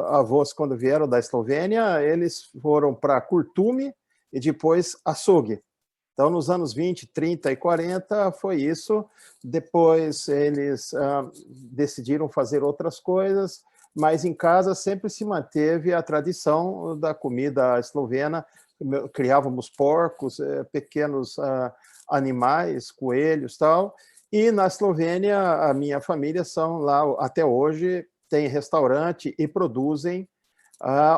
avós, quando vieram da Eslovênia, eles foram para Curtume e depois Açugue. Então, nos anos 20, 30 e 40, foi isso. Depois, eles decidiram fazer outras coisas, mas em casa sempre se manteve a tradição da comida eslovena. Criávamos porcos, pequenos animais, coelhos e tal. E na Eslovênia, a minha família são lá, até hoje, tem restaurante e produzem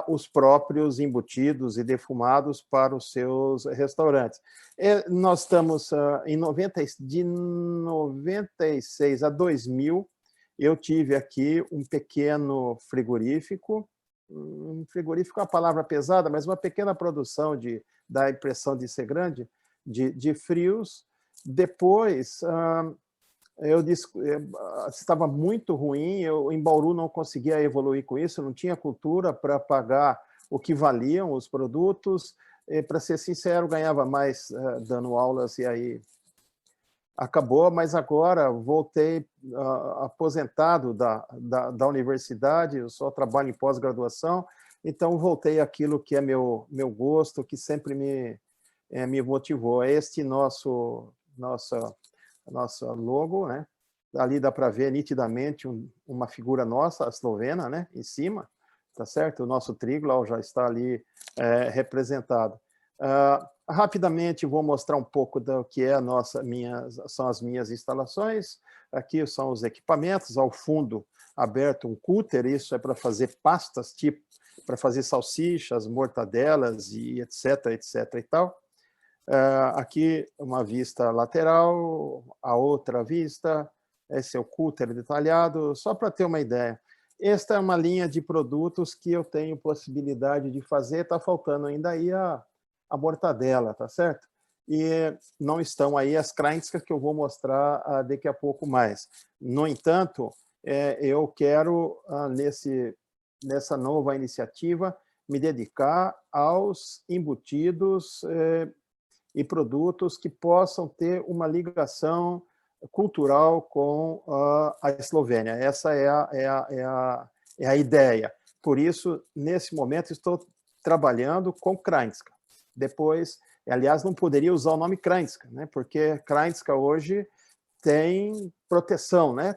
os próprios embutidos e defumados para os seus restaurantes. Nós estamos de 96 a 2000, eu tive aqui um pequeno frigorífico é uma palavra pesada, mas uma pequena produção da impressão de ser grande, de frios. Depois, eu disse, estava muito ruim, em Bauru não conseguia evoluir com isso, não tinha cultura para pagar o que valiam os produtos, para ser sincero, ganhava mais dando aulas, e aí acabou, mas agora voltei aposentado da universidade, eu só trabalho em pós-graduação, então voltei àquilo que é meu gosto, que sempre me motivou. É este nosso logo, né? Ali dá para ver nitidamente uma figura nossa, a eslovena, né? Em cima, tá certo? O nosso Triglav já está ali representado. Rapidamente vou mostrar um pouco do que são as minhas instalações. Aqui são os equipamentos, ao fundo aberto um cúter, isso é para fazer pastas, tipo para fazer salsichas, mortadelas e etc, etc e tal. Aqui uma vista lateral, a outra vista, esse é o cúter detalhado, só para ter uma ideia. Esta é uma linha de produtos que eu tenho possibilidade de fazer, está faltando ainda aí a mortadela, tá certo? E não estão aí as krajinske que eu vou mostrar daqui a pouco mais. No entanto, eu quero, nessa nova iniciativa, me dedicar aos embutidos e produtos que possam ter uma ligação cultural com a Eslovênia. Essa é a ideia. Por isso, nesse momento, estou trabalhando com krajinska. Depois, aliás, não poderia usar o nome krajinska, né? Porque krajinska hoje tem proteção, né?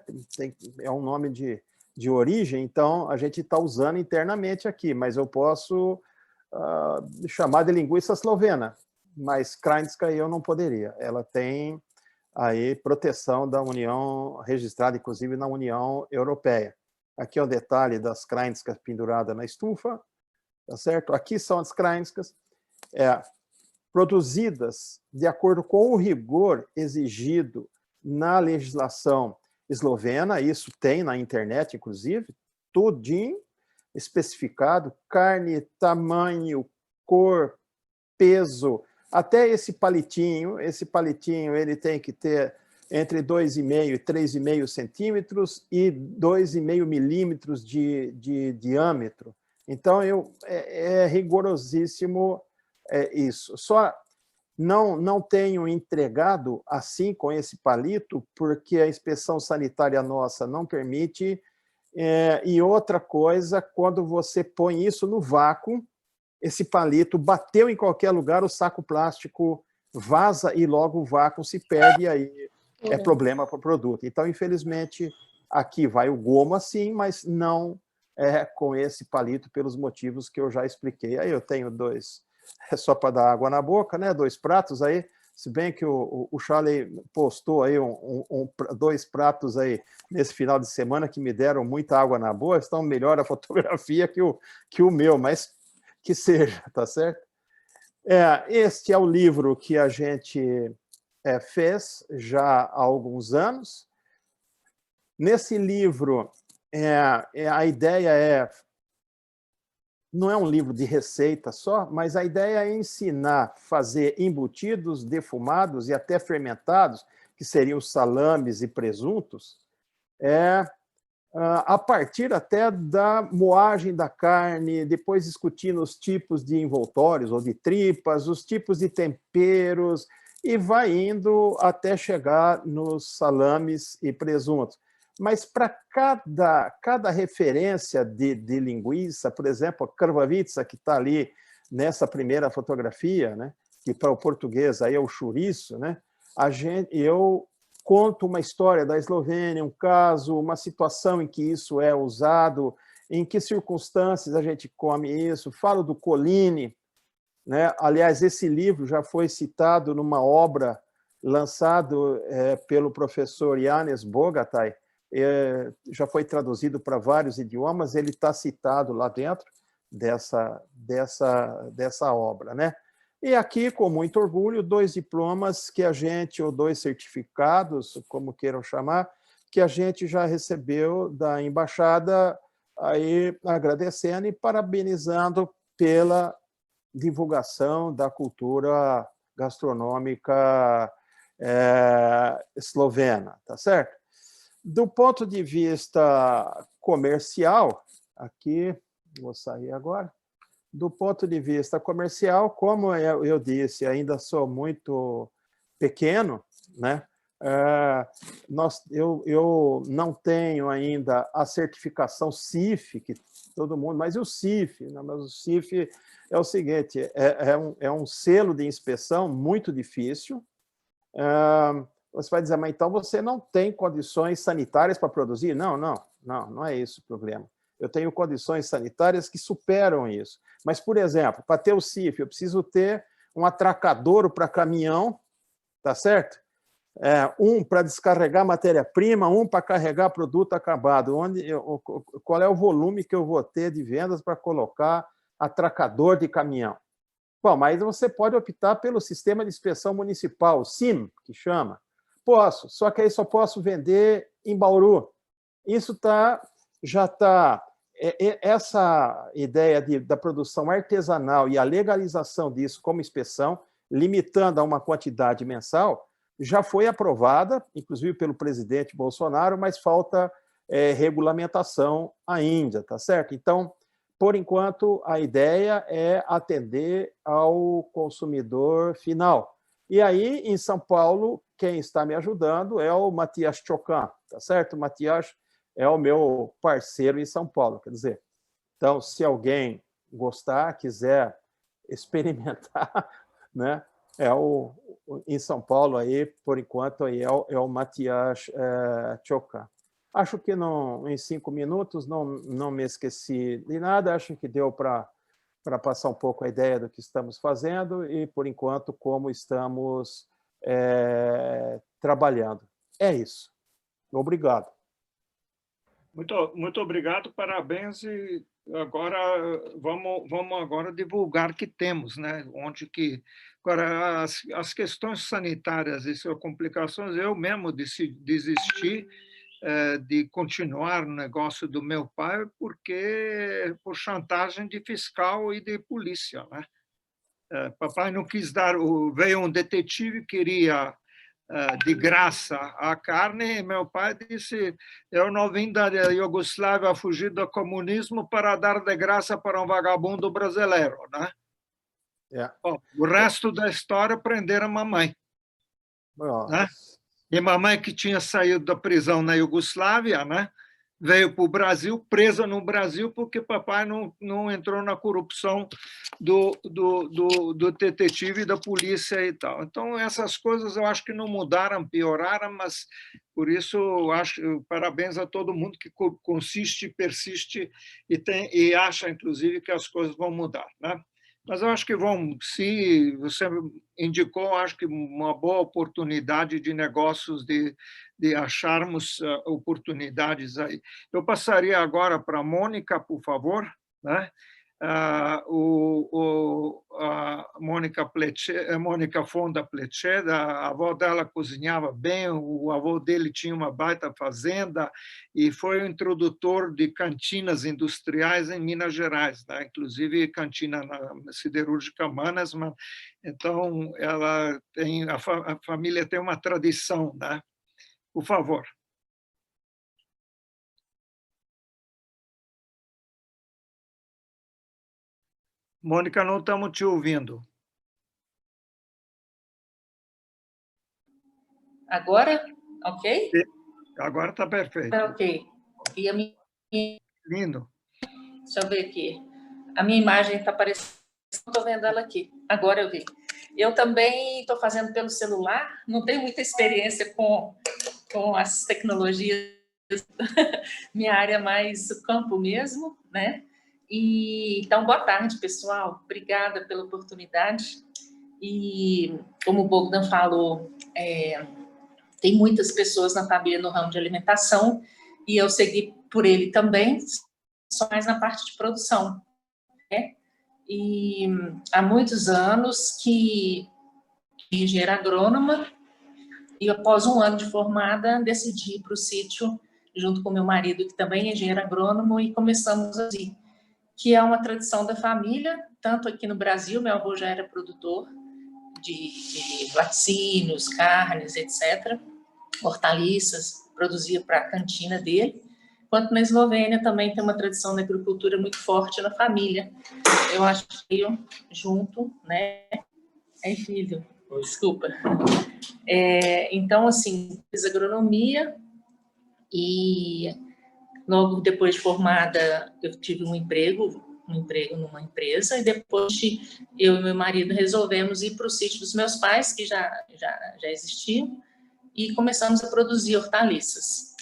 É um nome de origem, então a gente está usando internamente aqui, mas eu posso chamar de linguiça eslovena, mas krajinska eu não poderia. Ela tem aí proteção da União, registrada inclusive na União Europeia. Aqui é o detalhe das krajinska pendurada na estufa, tá certo? Aqui são as krajinskas, produzidas de acordo com o rigor exigido na legislação eslovena, isso tem na internet, inclusive, tudinho especificado, carne, tamanho, cor, peso, até esse palitinho ele tem que ter entre 2,5 e 3,5 centímetros e 2,5 milímetros de diâmetro. Então, é rigorosíssimo isso. Só não tenho entregado assim com esse palito, porque a inspeção sanitária nossa não permite. E outra coisa, quando você põe isso no vácuo, esse palito bateu em qualquer lugar, o saco plástico vaza e logo o vácuo se perde, e aí é problema para o produto. Então, infelizmente, aqui vai o gomo assim, mas não com esse palito, pelos motivos que eu já expliquei. Aí eu tenho só para dar água na boca, né? 2 pratos aí, se bem que o Charlie postou aí 2 pratos aí nesse final de semana que me deram muita água na boca, então melhor a fotografia que o meu, mas que seja, tá certo? Este é o livro que a gente fez já há alguns anos. Nesse livro, a ideia é não é um livro de receita só, mas a ideia é ensinar a fazer embutidos, defumados e até fermentados, que seriam os salames e presuntos, a partir até da moagem da carne, depois discutindo os tipos de envoltórios ou de tripas, os tipos de temperos, e vai indo até chegar nos salames e presuntos. Mas para cada referência de linguiça, por exemplo, a krvavica, que está ali nessa primeira fotografia, né, que para o português aí é o chouriço, né, eu conto uma história da Eslovênia, um caso, uma situação em que isso é usado, em que circunstâncias a gente come isso, falo do Colline, né? Aliás, esse livro já foi citado numa obra lançado pelo professor Janez Bogataj, já foi traduzido para vários idiomas, ele está citado lá dentro dessa obra, né? E aqui, com muito orgulho, 2 diplomas que a gente, ou 2 certificados, como queiram chamar, que a gente já recebeu da embaixada, aí agradecendo e parabenizando pela divulgação da cultura gastronômica eslovena, tá certo? Do ponto de vista comercial, aqui, vou sair agora, do ponto de vista comercial, como eu disse, ainda sou muito pequeno, né? Eu não tenho ainda a certificação CIF, que todo mundo, mas o CIF, né? Mas o CIF é o seguinte, é um selo de inspeção muito difícil. Você vai dizer, mas então você não tem condições sanitárias para produzir? Não é esse o problema. Eu tenho condições sanitárias que superam isso. Mas, por exemplo, para ter o CIF, eu preciso ter um atracadouro para caminhão, tá certo? Um para descarregar matéria-prima, um para carregar produto acabado. Qual é o volume que eu vou ter de vendas para colocar atracador de caminhão? Bom, mas você pode optar pelo sistema de inspeção municipal, o SIM, que chama. Posso, só que aí só posso vender em Bauru. Isso já está... Essa ideia da produção artesanal e a legalização disso como inspeção, limitando a uma quantidade mensal, já foi aprovada, inclusive pelo presidente Bolsonaro, mas falta regulamentação ainda, tá certo? Então, por enquanto, a ideia é atender ao consumidor final. E aí, em São Paulo, quem está me ajudando é o Matias Chocan, tá certo? O Matias é o meu parceiro em São Paulo, quer dizer. Então, se alguém gostar, quiser experimentar, né, em São Paulo, aí, por enquanto, aí é o Matias Chocan. Acho que em 5 minutos não me esqueci de nada, acho que deu para passar um pouco a ideia do que estamos fazendo e, por enquanto, como estamos trabalhando. É isso. Obrigado. Muito obrigado, parabéns. E agora vamos agora divulgar que temos, né? Agora as questões sanitárias e suas complicações, eu mesmo desisti de continuar no negócio do meu pai por chantagem de fiscal e de polícia, né? Papai não quis veio um detetive, queria de graça a carne, e meu pai disse, eu não vim da Iugoslávia fugir do comunismo para dar de graça para um vagabundo brasileiro, né? O resto da história prenderam a mamãe. Né? E mamãe, que tinha saído da prisão na Iugoslávia, né? Veio para o Brasil, presa no Brasil, porque papai não entrou na corrupção do detetive e da polícia e tal. Então, essas coisas eu acho que não mudaram, pioraram, mas por isso eu acho parabéns a todo mundo que consiste, persiste e acha, inclusive, que as coisas vão mudar, né? Mas eu acho que se você indicou, acho que uma boa oportunidade de negócios, de acharmos oportunidades aí. Eu passaria agora para a Mônica, por favor, né? Mônica Fonda Pletcher, a avó dela cozinhava bem, o avô dele tinha uma baita fazenda e foi o introdutor de cantinas industriais em Minas Gerais, né? Inclusive cantina na siderúrgica Mannesmann. Então, ela tem, a família tem uma tradição, né? Por favor. Mônica, não estamos te ouvindo. Agora? Ok? Agora está perfeito. Tá ok. E a minha... Lindo. Deixa eu ver aqui. A minha imagem está aparecendo, estou vendo ela aqui. Agora eu vi. Eu também estou fazendo pelo celular, não tenho muita experiência com as tecnologias, minha área é mais o campo mesmo, né? Então, boa tarde, pessoal. Obrigada pela oportunidade. E, como o Bogdan falou, tem muitas pessoas na família no ramo de alimentação, e eu segui por ele também, só mais na parte de produção, né? E há muitos anos que engenheira agrônoma, e após um ano de formada, decidi ir para o sítio, junto com meu marido, que também é engenheiro agrônomo, e começamos assim, que é uma tradição da família, tanto aqui no Brasil, meu avô já era produtor de laticínios, carnes, etc., hortaliças, produzia para a cantina dele, quanto na Eslovênia também tem uma tradição da agricultura muito forte na família. Eu acho que eu, junto, né? Filho, desculpa. Então, assim, fiz agronomia e logo depois de formada eu tive um emprego numa empresa, e depois eu e meu marido resolvemos ir para o sítio dos meus pais, que já existiam, e começamos a produzir hortaliças.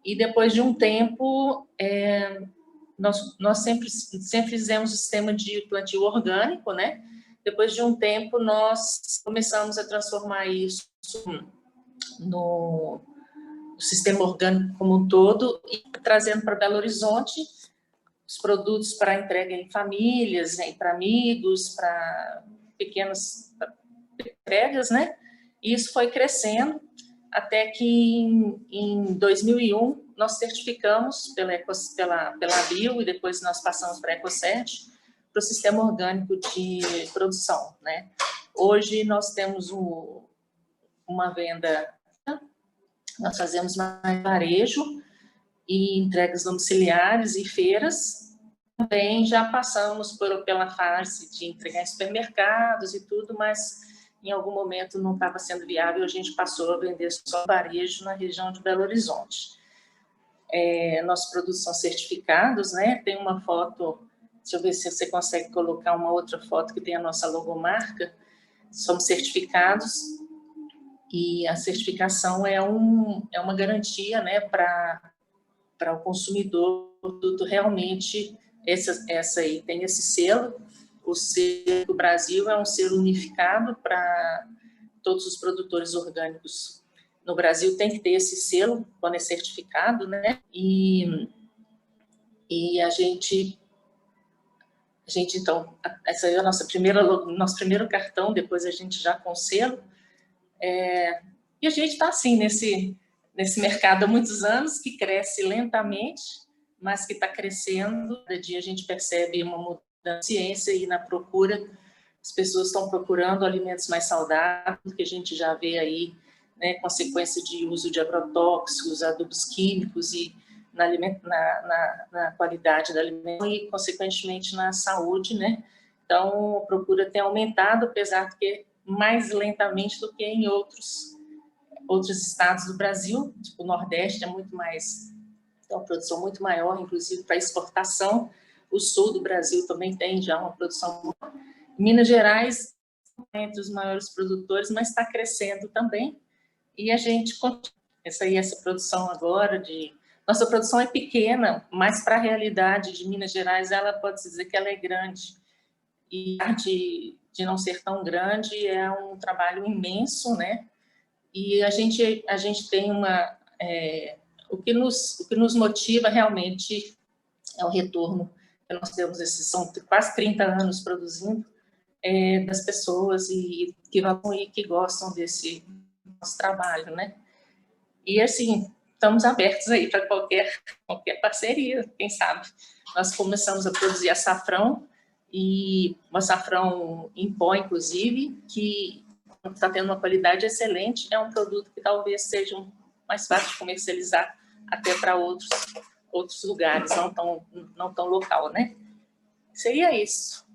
E depois de um tempo, nós sempre fizemos o sistema de plantio orgânico, né? Depois de um tempo, nós começamos a transformar isso no sistema orgânico como um todo, e trazendo para Belo Horizonte os produtos para entrega em famílias, né, para amigos, para pequenas entregas, né? E isso foi crescendo até que em 2001 nós certificamos pela Bio, e depois nós passamos para a Ecocert, para o sistema orgânico de produção, né? Hoje nós temos uma venda, nós fazemos mais varejo e entregas domiciliares e feiras. Também já passamos pela fase de entregar em supermercados e tudo, mas em algum momento não estava sendo viável, a gente passou a vender só varejo na região de Belo Horizonte. Nossos produtos são certificados, né? Tem uma foto, deixa eu ver se você consegue colocar uma outra foto que tem a nossa logomarca. Somos certificados, e a certificação é uma garantia, né, para o consumidor, o produto realmente, essa aí tem esse selo. O selo do Brasil é um selo unificado para todos os produtores orgânicos no Brasil, tem que ter esse selo quando é certificado, né? E a gente então, essa aí é a nosso primeiro cartão, depois a gente já com selo. E a gente está assim nesse mercado há muitos anos, que cresce lentamente, mas que está crescendo. Cada dia a gente percebe uma mudança na ciência e na procura. As pessoas estão procurando alimentos mais saudáveis, que a gente já vê aí, né, consequência de uso de agrotóxicos, adubos químicos, e na qualidade da alimentação e, consequentemente, na saúde, né? Então, a procura tem aumentado, apesar de que mais lentamente do que em outros estados do Brasil. Tipo, o Nordeste é muito mais, tem uma produção muito maior, inclusive para exportação. O Sul do Brasil também tem já uma produção maior. Minas Gerais é entre os maiores produtores, mas está crescendo também. E a gente continua. Essa produção agora nossa produção é pequena, mas para a realidade de Minas Gerais, ela pode dizer que ela é grande. E de não ser tão grande, é um trabalho imenso, né? E a gente tem o que nos motiva realmente é o retorno que nós temos. São quase 30 anos produzindo, das pessoas e que gostam desse nosso trabalho, né? E, assim, estamos abertos aí para qualquer parceria, quem sabe. Nós começamos a produzir açafrão, e o açafrão em pó, inclusive, que está tendo uma qualidade excelente, é um produto que talvez seja mais fácil de comercializar até para outros lugares, não tão local, né? Seria isso,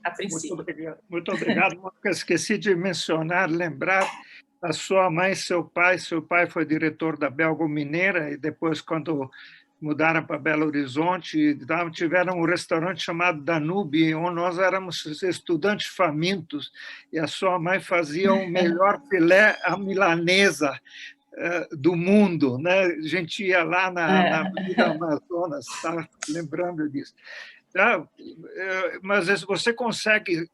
a princípio. Muito obrigado. Esqueci de mencionar, lembrar a sua mãe e seu pai. Seu pai foi diretor da Belgo Mineira e depois, quando mudaram para Belo Horizonte, tiveram um restaurante chamado Danube, onde nós éramos estudantes famintos, e a sua mãe fazia o melhor filé à milanesa do mundo, né? A gente ia lá na Avenida Amazonas, tá lembrando disso. Mas você consegue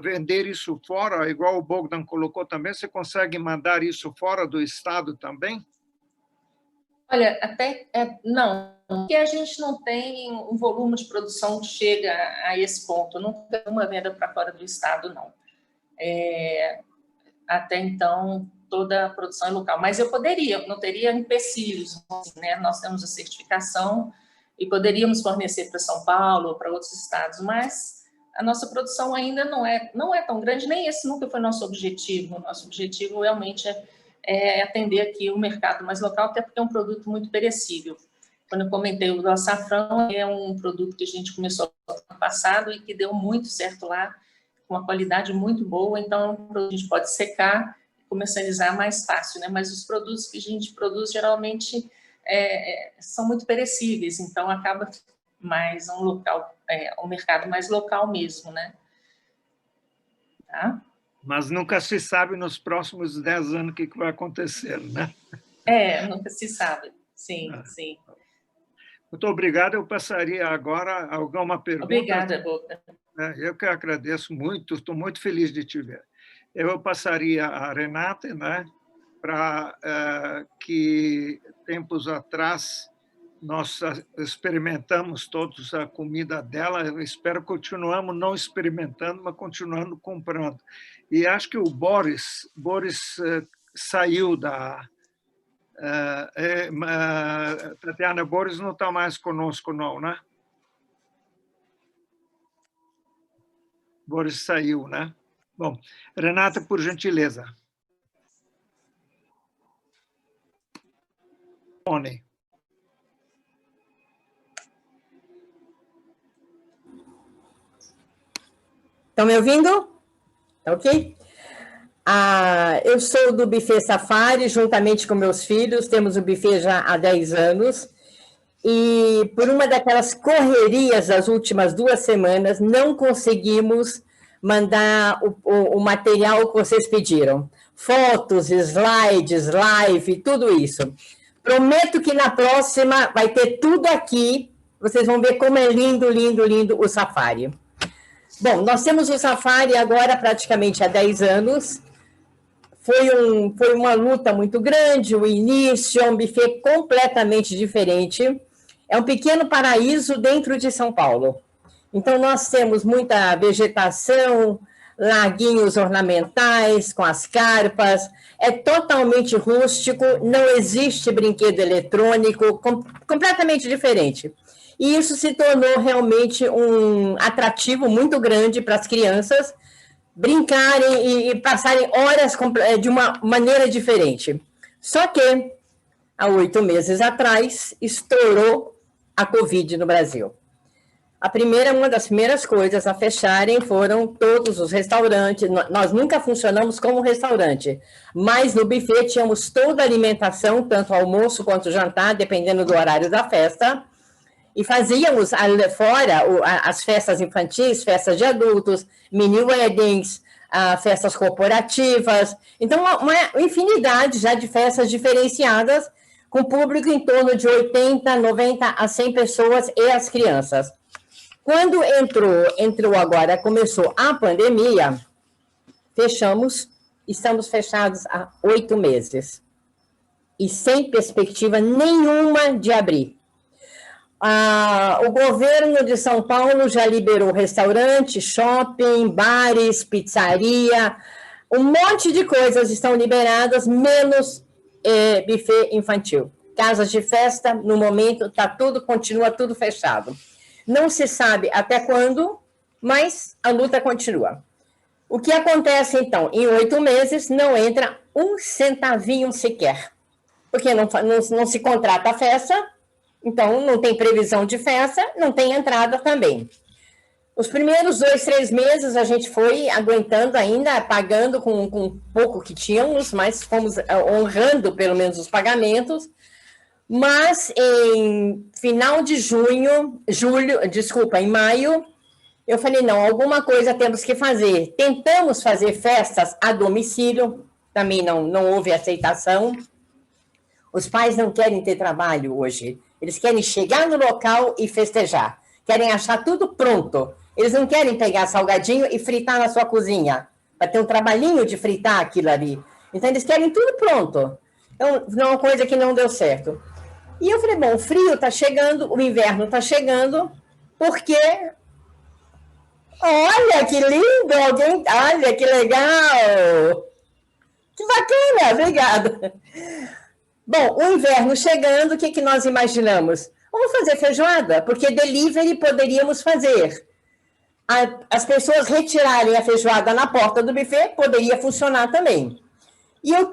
vender isso fora, igual o Bogdan colocou também, você consegue mandar isso fora do estado também? Olha, até não, porque a gente não tem um volume de produção que chega a esse ponto, não tem uma venda para fora do estado, não. Até então, toda a produção é local, mas eu poderia, não teria empecilhos, né? Nós temos a certificação e poderíamos fornecer para São Paulo ou para outros estados, mas a nossa produção ainda não é tão grande, nem esse nunca foi nosso objetivo. Nosso objetivo realmente é atender aqui o mercado mais local, até porque é um produto muito perecível. Quando eu comentei o açafrão, é um produto que a gente começou no ano passado e que deu muito certo lá, com uma qualidade muito boa, então a gente pode secar e comercializar mais fácil, né? Mas os produtos que a gente produz geralmente são muito perecíveis, então acaba mais um mercado mais local mesmo, né? Tá? Mas nunca se sabe nos próximos 10 anos o que vai acontecer, né? Nunca se sabe, sim, sim. Muito obrigado. Eu passaria agora alguma pergunta. Obrigada, Boca. Eu que agradeço muito, estou muito feliz de te ver. Eu passaria a Renata, né, para que tempos atrás nós experimentamos todos a comida dela. Eu espero que continuamos não experimentando, mas continuando comprando. E acho que o Boris saiu da... Tatiana, Boris não está mais conosco, não, né? Boris saiu, né? Bom, Renata, por gentileza. Estão me ouvindo? Ok? Eu sou do Buffet Safari, juntamente com meus filhos, temos o buffet já há 10 anos, e por uma daquelas correrias das últimas 2 semanas, não conseguimos mandar o material que vocês pediram. Fotos, slides, live, tudo isso. Prometo que na próxima vai ter tudo aqui, vocês vão ver como é lindo, lindo, lindo o Safari. Bom, nós temos o Safari agora praticamente há 10 anos, foi uma luta muito grande, o início é um buffet completamente diferente, é um pequeno paraíso dentro de São Paulo. Então, nós temos muita vegetação, laguinhos ornamentais com as carpas, é totalmente rústico, não existe brinquedo eletrônico, completamente diferente. E isso se tornou realmente um atrativo muito grande para as crianças brincarem e passarem horas de uma maneira diferente. Só que, há 8 meses atrás, estourou a Covid no Brasil. Uma das primeiras coisas a fecharem foram todos os restaurantes. Nós nunca funcionamos como restaurante, mas no buffet tínhamos toda a alimentação, tanto almoço quanto jantar, dependendo do horário da festa, e fazíamos fora as festas infantis, festas de adultos, mini weddings, festas corporativas. Então, uma infinidade já de festas diferenciadas, com público em torno de 80, 90 a 100 pessoas e as crianças. Quando começou a pandemia, estamos fechados há 8 meses. E sem perspectiva nenhuma de abrir. O governo de São Paulo já liberou restaurante, shopping, bares, pizzaria, um monte de coisas estão liberadas, menos buffet infantil. Casas de festa, no momento, continua tudo fechado. Não se sabe até quando, mas a luta continua. O que acontece, então? Em 8 meses, não entra um centavinho sequer, porque não se contrata a festa, então não tem previsão de festa, não tem entrada também. Os primeiros 2, 3 meses a gente foi aguentando ainda, pagando com pouco que tínhamos, mas fomos honrando pelo menos os pagamentos. Mas em final de em maio, eu falei, não, alguma coisa temos que fazer. Tentamos fazer festas a domicílio, também não houve aceitação. Os pais não querem ter trabalho hoje. Eles querem chegar no local e festejar. Querem achar tudo pronto. Eles não querem pegar salgadinho e fritar na sua cozinha. Vai ter um trabalhinho de fritar aquilo ali. Então, eles querem tudo pronto. Então, não é uma coisa que não deu certo. E eu falei, bom, o frio está chegando, o inverno está chegando, porque... Olha, que lindo! Olha, que legal! Que bacana, obrigada. Bom, o inverno chegando, o que nós imaginamos? Vamos fazer feijoada, porque delivery poderíamos fazer. As pessoas retirarem a feijoada na porta do buffet, poderia funcionar também. E eu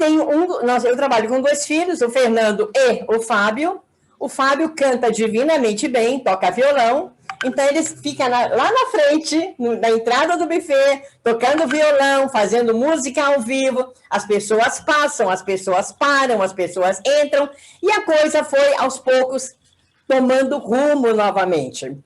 trabalho com 2 filhos, o Fernando e o Fábio. O Fábio canta divinamente bem, toca violão. Então, eles ficam lá na frente, na entrada do buffet, tocando violão, fazendo música ao vivo. As pessoas passam, as pessoas param, as pessoas entram. E a coisa foi, aos poucos, tomando rumo novamente.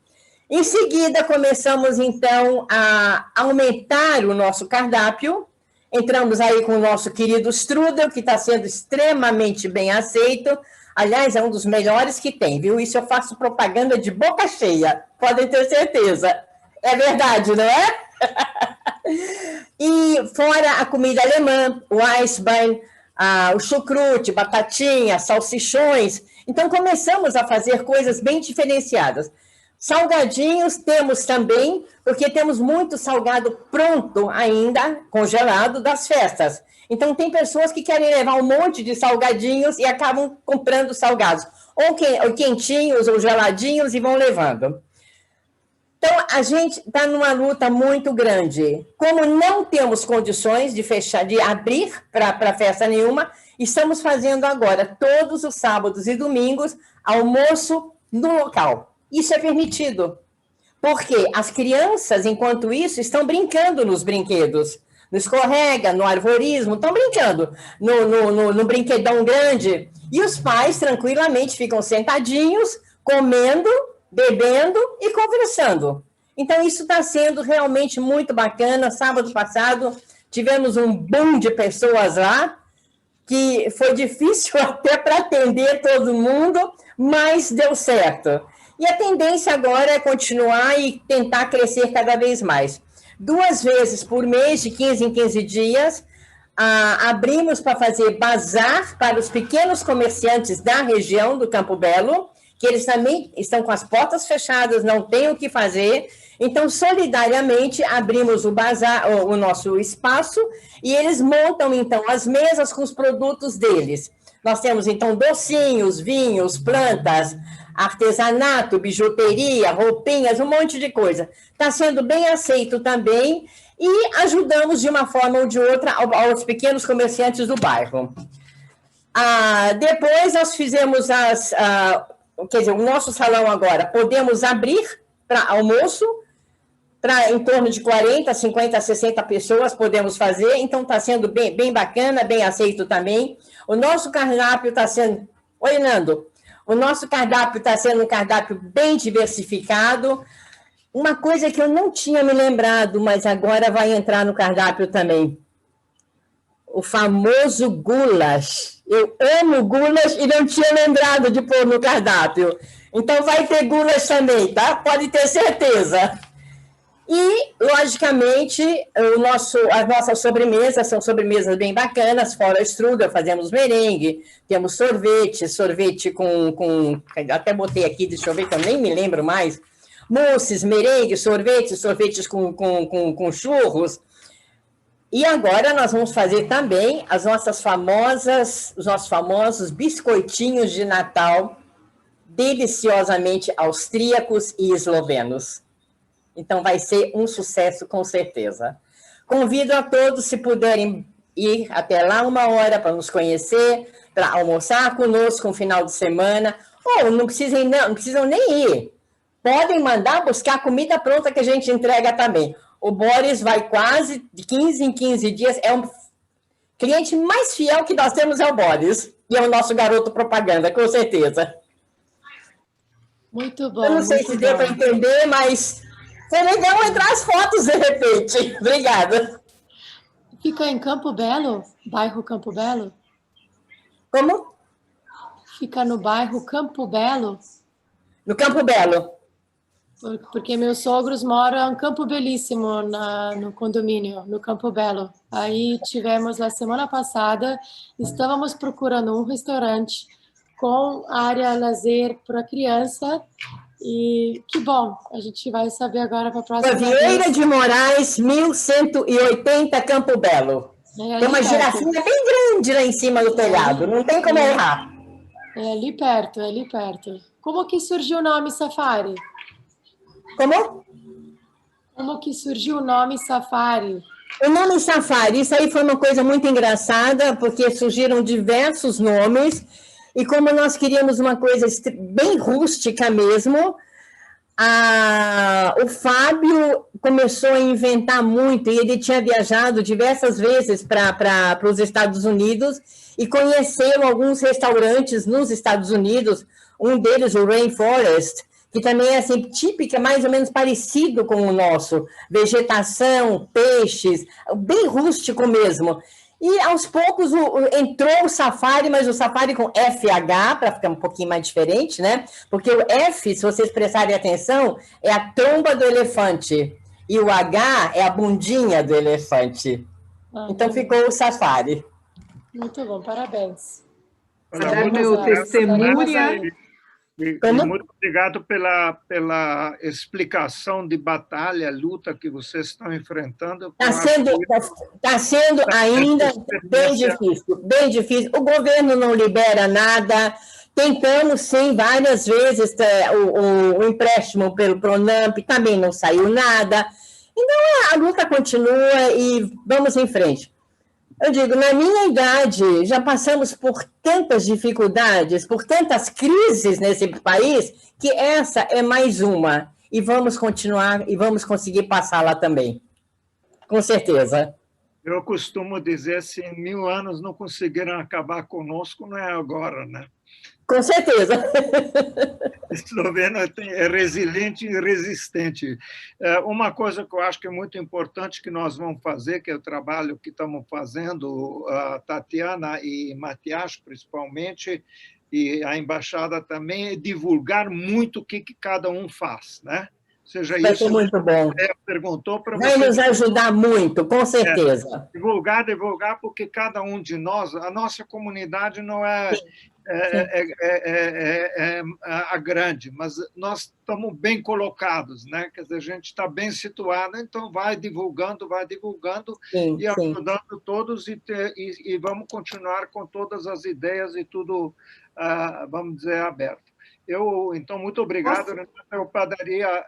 Em seguida, começamos, então, a aumentar o nosso cardápio. Entramos aí com o nosso querido strudel, que está sendo extremamente bem aceito. Aliás, é um dos melhores que tem, viu? Isso eu faço propaganda de boca cheia, podem ter certeza. É verdade, não é? E fora a comida alemã, o Eisbein, o chucrute, batatinha, salsichões. Então, começamos a fazer coisas bem diferenciadas. Salgadinhos temos também, porque temos muito salgado pronto ainda, congelado, das festas. Então, tem pessoas que querem levar um monte de salgadinhos e acabam comprando salgados. Ou quentinhos, ou geladinhos, e vão levando. Então, a gente está numa luta muito grande. Como não temos condições de abrir para festa nenhuma, estamos fazendo agora, todos os sábados e domingos, almoço no local. Isso é permitido. Porque as crianças, enquanto isso, estão brincando nos brinquedos. No escorrega, no arvorismo, estão brincando no brinquedão grande. E os pais, tranquilamente, ficam sentadinhos, comendo, bebendo e conversando. Então, isso está sendo realmente muito bacana. Sábado passado, tivemos um boom de pessoas lá, que foi difícil até para atender todo mundo, mas deu certo. E a tendência agora é continuar e tentar crescer cada vez mais. 2 vezes por mês, de 15 em 15 dias, abrimos para fazer bazar para os pequenos comerciantes da região do Campo Belo, que eles também estão com as portas fechadas, não têm o que fazer. Então, solidariamente, abrimos o bazar, o nosso espaço, e eles montam, então, as mesas com os produtos deles. Nós temos, então, docinhos, vinhos, plantas, artesanato, bijuteria, roupinhas, um monte de coisa. Está sendo bem aceito também e ajudamos de uma forma ou de outra aos pequenos comerciantes do bairro. Depois nós fizemos o nosso salão agora, podemos abrir para almoço, para em torno de 40, 50, 60 pessoas podemos fazer, então está sendo bem bacana, bem aceito também. O nosso cardápio está sendo... Oi, Nando. O nosso cardápio está sendo um cardápio bem diversificado. Uma coisa que eu não tinha me lembrado, mas agora vai entrar no cardápio também. O famoso goulash. Eu amo goulash e não tinha lembrado de pôr no cardápio. Então vai ter goulash também, tá? Pode ter certeza. E, logicamente, as nossas sobremesas são sobremesas bem bacanas, fora strudel, fazemos merengue, temos sorvete com até botei aqui, deixa eu ver, que eu nem me lembro mais, mousses, merengue, sorvetes com churros. E agora nós vamos fazer também os nossos famosos biscoitinhos de Natal, deliciosamente austríacos e eslovenos. Então, vai ser um sucesso, com certeza. Convido a todos, se puderem ir até lá 1 hora para nos conhecer, para almoçar conosco um final de semana, ou não precisam nem ir. Podem mandar buscar comida pronta que a gente entrega também. O Boris vai quase de 15 em 15 dias, é um cliente mais fiel que nós temos, é o Boris, e é o nosso garoto propaganda, com certeza. Muito bom. Eu não sei se deu para entender, mas... Foi legal entrar as fotos, de repente. Obrigada. Fica em Campo Belo? Bairro Campo Belo? Como? Fica no bairro Campo Belo? No Campo Belo. Porque meus sogros moram em Campo Belíssimo, no condomínio, no Campo Belo. Aí tivemos, a semana passada, estávamos procurando um restaurante com área lazer para criança. E que bom, a gente vai saber agora para a próxima Vieira vez. de Moraes, 1180, Campo Belo. Tem uma girafinha bem grande lá em cima do telhado, não tem como errar. É ali perto, é ali perto. Como que surgiu o nome Safari? Como? Como que surgiu o nome Safari? O nome Safari, isso aí foi uma coisa muito engraçada, porque surgiram diversos nomes. E como nós queríamos uma coisa bem rústica mesmo, o Fábio começou a inventar muito, e ele tinha viajado diversas vezes para os Estados Unidos e conheceu alguns restaurantes nos Estados Unidos, um deles, o Rainforest, que também é assim, típica, mais ou menos parecido com o nosso, vegetação, peixes, bem rústico mesmo. E, aos poucos, entrou o Safari, mas o Safari com FH, para ficar um pouquinho mais diferente, né? Porque o F, se vocês prestarem atenção, é a tromba do elefante. E o H é a bundinha do elefante. Então, ficou o Safari. Muito bom, parabéns. Dar meu testemunha. Muito obrigado pela explicação de batalha, luta que vocês estão enfrentando. Está sendo ainda bem difícil. O governo não libera nada. Tentamos, sim, várias vezes o empréstimo pelo Pronamp, também não saiu nada. Então, a luta continua e vamos em frente. Eu digo, na minha idade, já passamos por tantas dificuldades, por tantas crises nesse país, que essa é mais uma. E vamos continuar e vamos conseguir passá-la também. Com certeza. Eu costumo dizer, se em 1000 anos não conseguiram acabar conosco, não é agora, né? Com certeza. A Eslovênia é resiliente e resistente. Uma coisa que eu acho que é muito importante que nós vamos fazer, que é o trabalho que estamos fazendo, a Tatiana e Matias, principalmente, e a embaixada também, é divulgar muito o que cada um faz, né? Seja vai isso, ser muito bom. Perguntou para vai nos ajudar muito, com certeza. Divulgar, porque cada um de nós, a nossa comunidade não é a grande, mas nós estamos bem colocados, né? Quer dizer, a gente está bem situado, então vai divulgando sim, e ajudando todos e vamos continuar com todas as ideias e tudo, vamos dizer, aberto. Então, muito obrigado. Eu passaria...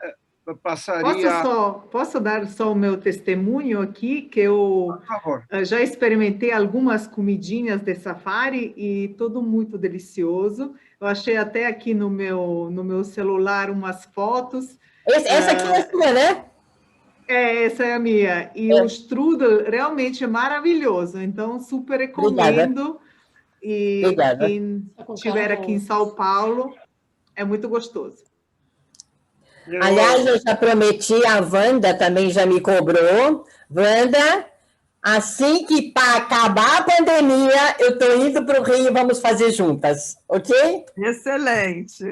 Posso dar só o meu testemunho aqui, que eu já experimentei algumas comidinhas de Safari e tudo muito delicioso. Eu achei até aqui no meu celular umas fotos. Essa aqui é a sua, né? Essa é a minha. E o strudel realmente é maravilhoso, então super recomendo. E quem estiver aqui em São Paulo, é muito gostoso. Aliás, eu já prometi, a Wanda também já me cobrou. Wanda, Assim que acabar a pandemia, eu estou indo para o Rio e vamos fazer juntas, ok? Excelente.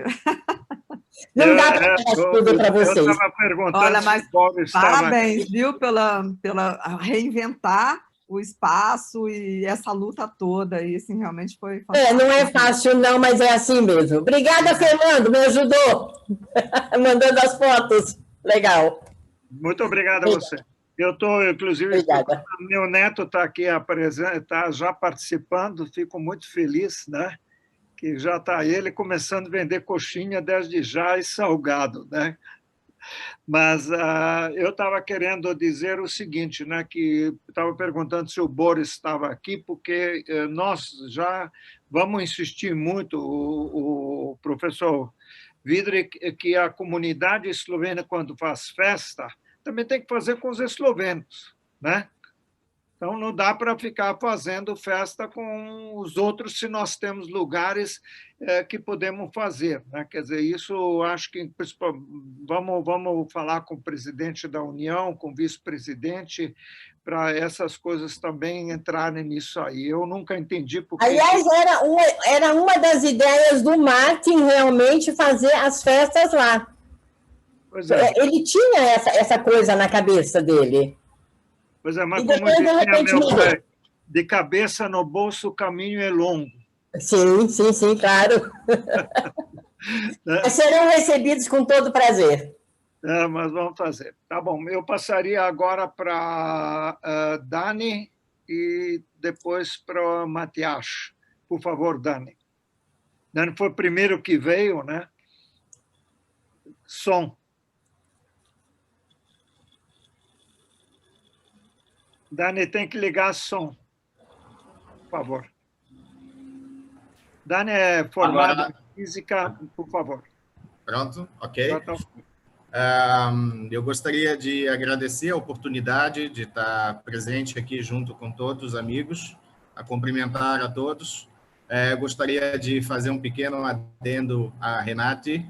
Não dá para falar tudo para vocês. Eu estava perguntando. Olha, mas se o Boris parabéns, estava... viu, pela reinventar o espaço e essa luta toda. E assim, realmente foi fantástico. Não é fácil, não, mas é assim mesmo. Obrigada, Fernando, me ajudou. Mandando as fotos. Legal. Muito obrigado a você. Eu estou, inclusive, meu neto está aqui tá já participando, fico muito feliz, né? Que já está ele começando a vender coxinha desde já e salgado, né? Mas eu estava querendo dizer o seguinte, né? Que estava perguntando se o Boris estava aqui, porque nós já vamos insistir muito, o professor Vidre, que a comunidade eslovena, quando faz festa, também tem que fazer com os eslovenos, né? Então, não dá para ficar fazendo festa com os outros se nós temos lugares que podemos fazer, né? Quer dizer, isso acho que vamos falar com o presidente da União, com o vice-presidente, para essas coisas também entrarem nisso aí. Eu nunca entendi porque... Aliás, era uma das ideias do Martin realmente fazer as festas lá. Pois é. Ele tinha essa coisa na cabeça dele. Pois é, mas como dizia meu pai, de cabeça no bolso o caminho é longo. Sim, claro. Serão recebidos com todo prazer. Mas vamos fazer. Tá bom, eu passaria agora para Dani e depois para Matias. Por favor, Dani. Dani foi o primeiro que veio, né? Som. Dani, tem que ligar som, por favor. Dani é formado em física, por favor. Pronto, ok. Eu gostaria de agradecer a oportunidade de estar presente aqui junto com todos os amigos, a cumprimentar a todos. Gostaria de fazer um pequeno adendo a Renate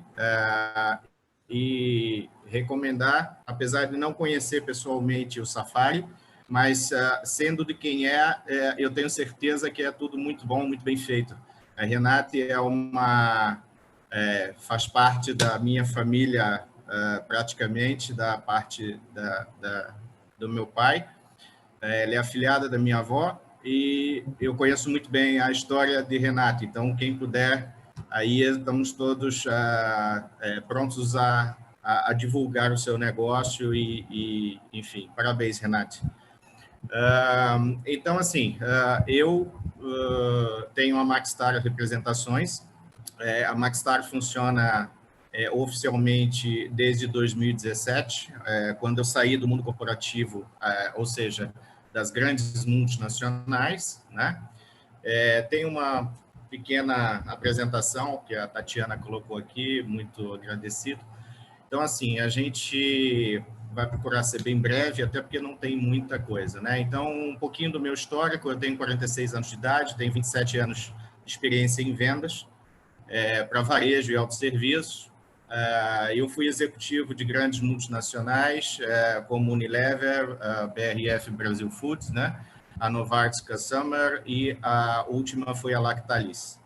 e recomendar, apesar de não conhecer pessoalmente o Safari, mas sendo de quem eu tenho certeza que é tudo muito bom, muito bem feito. A Renate faz parte da minha família praticamente, da parte do meu pai. Ela é afilhada da minha avó e eu conheço muito bem a história de Renate. Então, quem puder, aí estamos todos prontos a divulgar o seu negócio e enfim, parabéns, Renate. Então, assim, eu tenho a Maxstar Representações. A Maxstar funciona oficialmente desde 2017, quando eu saí do mundo corporativo, ou seja, das grandes multinacionais, né? Tem uma pequena apresentação que a Tatiana colocou aqui, muito agradecido. Então, assim, a gente vai procurar ser bem breve, até porque não tem muita coisa, né? Então, um pouquinho do meu histórico: eu tenho 46 anos de idade, tenho 27 anos de experiência em vendas para varejo e autosserviço. Eu fui executivo de grandes multinacionais, como Unilever, BRF Brasil Foods, né? A Novartis Summer, e a última foi a Lactalis,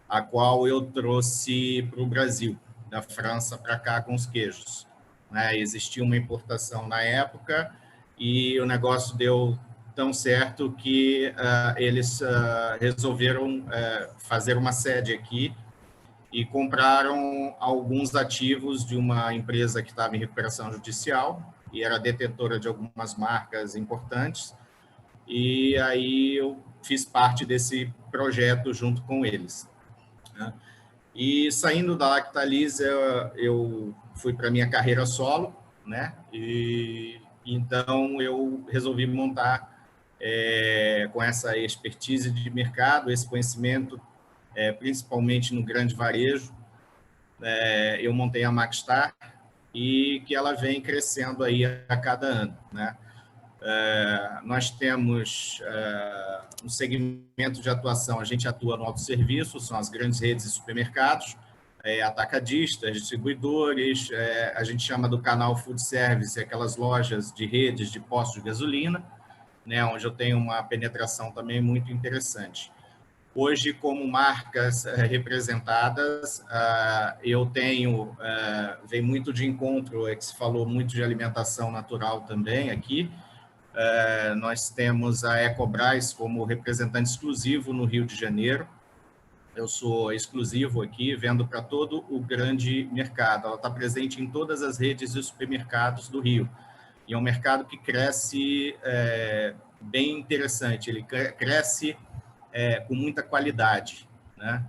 a qual eu trouxe para o Brasil, da França para cá com os queijos. Existia uma importação na época e o negócio deu tão certo que eles resolveram fazer uma sede aqui e compraram alguns ativos de uma empresa que estava em recuperação judicial e era detentora de algumas marcas importantes, e aí eu fiz parte desse projeto junto com eles, né? E saindo da Lactalis, eu fui para a minha carreira solo, né? E então eu resolvi montar com essa expertise de mercado, esse conhecimento, principalmente no grande varejo. Eu montei a Maxstar e que ela vem crescendo aí a cada ano, né? Nós temos um segmento de atuação, a gente atua no autosserviço, são as grandes redes de supermercados, atacadistas, distribuidores, a gente chama do canal food service, aquelas lojas de redes de postos de gasolina, né, onde eu tenho uma penetração também muito interessante. Hoje, como marcas representadas, eu tenho, vem muito de encontro, que se falou muito de alimentação natural também aqui. Nós temos a Ecobras como representante exclusivo no Rio de Janeiro. Eu sou exclusivo aqui, vendo para todo o grande mercado. Ela está presente em todas as redes de supermercados do Rio. E é um mercado que cresce bem interessante. Ele cresce com muita qualidade, né?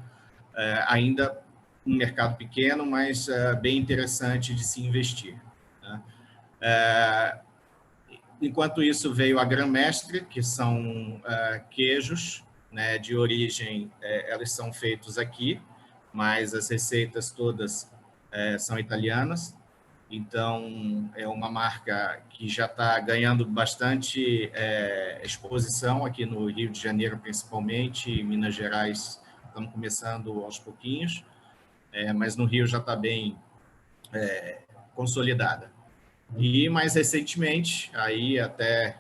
Ainda um mercado pequeno, mas bem interessante de se investir, né? Enquanto isso, veio a Grã-Mestre, que são queijos, né, de origem, elas são feitos aqui, mas as receitas todas são italianas. Então, é uma marca que já está ganhando bastante exposição aqui no Rio de Janeiro, principalmente, em Minas Gerais estamos começando aos pouquinhos, mas no Rio já está bem consolidada. E, mais recentemente, aí até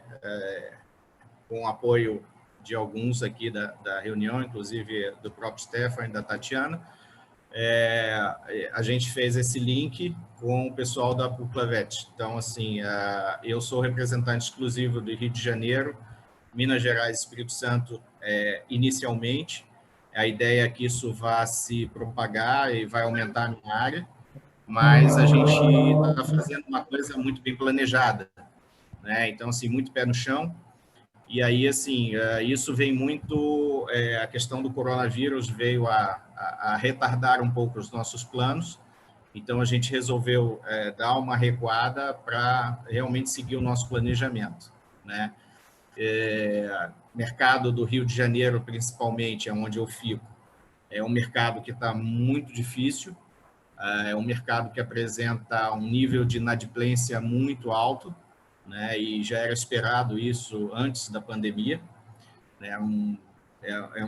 com o apoio de alguns aqui da reunião, inclusive do próprio Stefan e da Tatiana, a gente fez esse link com o pessoal da Buclavet. Então, assim, eu sou representante exclusivo do Rio de Janeiro, Minas Gerais e Espírito Santo inicialmente. A ideia é que isso vá se propagar e vai aumentar a minha área, mas a gente está fazendo uma coisa muito bem planejada, né? Então, assim, muito pé no chão. E aí, assim, isso vem muito... a questão do coronavírus veio a retardar um pouco os nossos planos. Então, a gente resolveu dar uma recuada para realmente seguir o nosso planejamento, né? Mercado do Rio de Janeiro, principalmente, é onde eu fico, é um mercado que está muito difícil, é um mercado que apresenta um nível de inadimplência muito alto, né? E já era esperado isso antes da pandemia, né?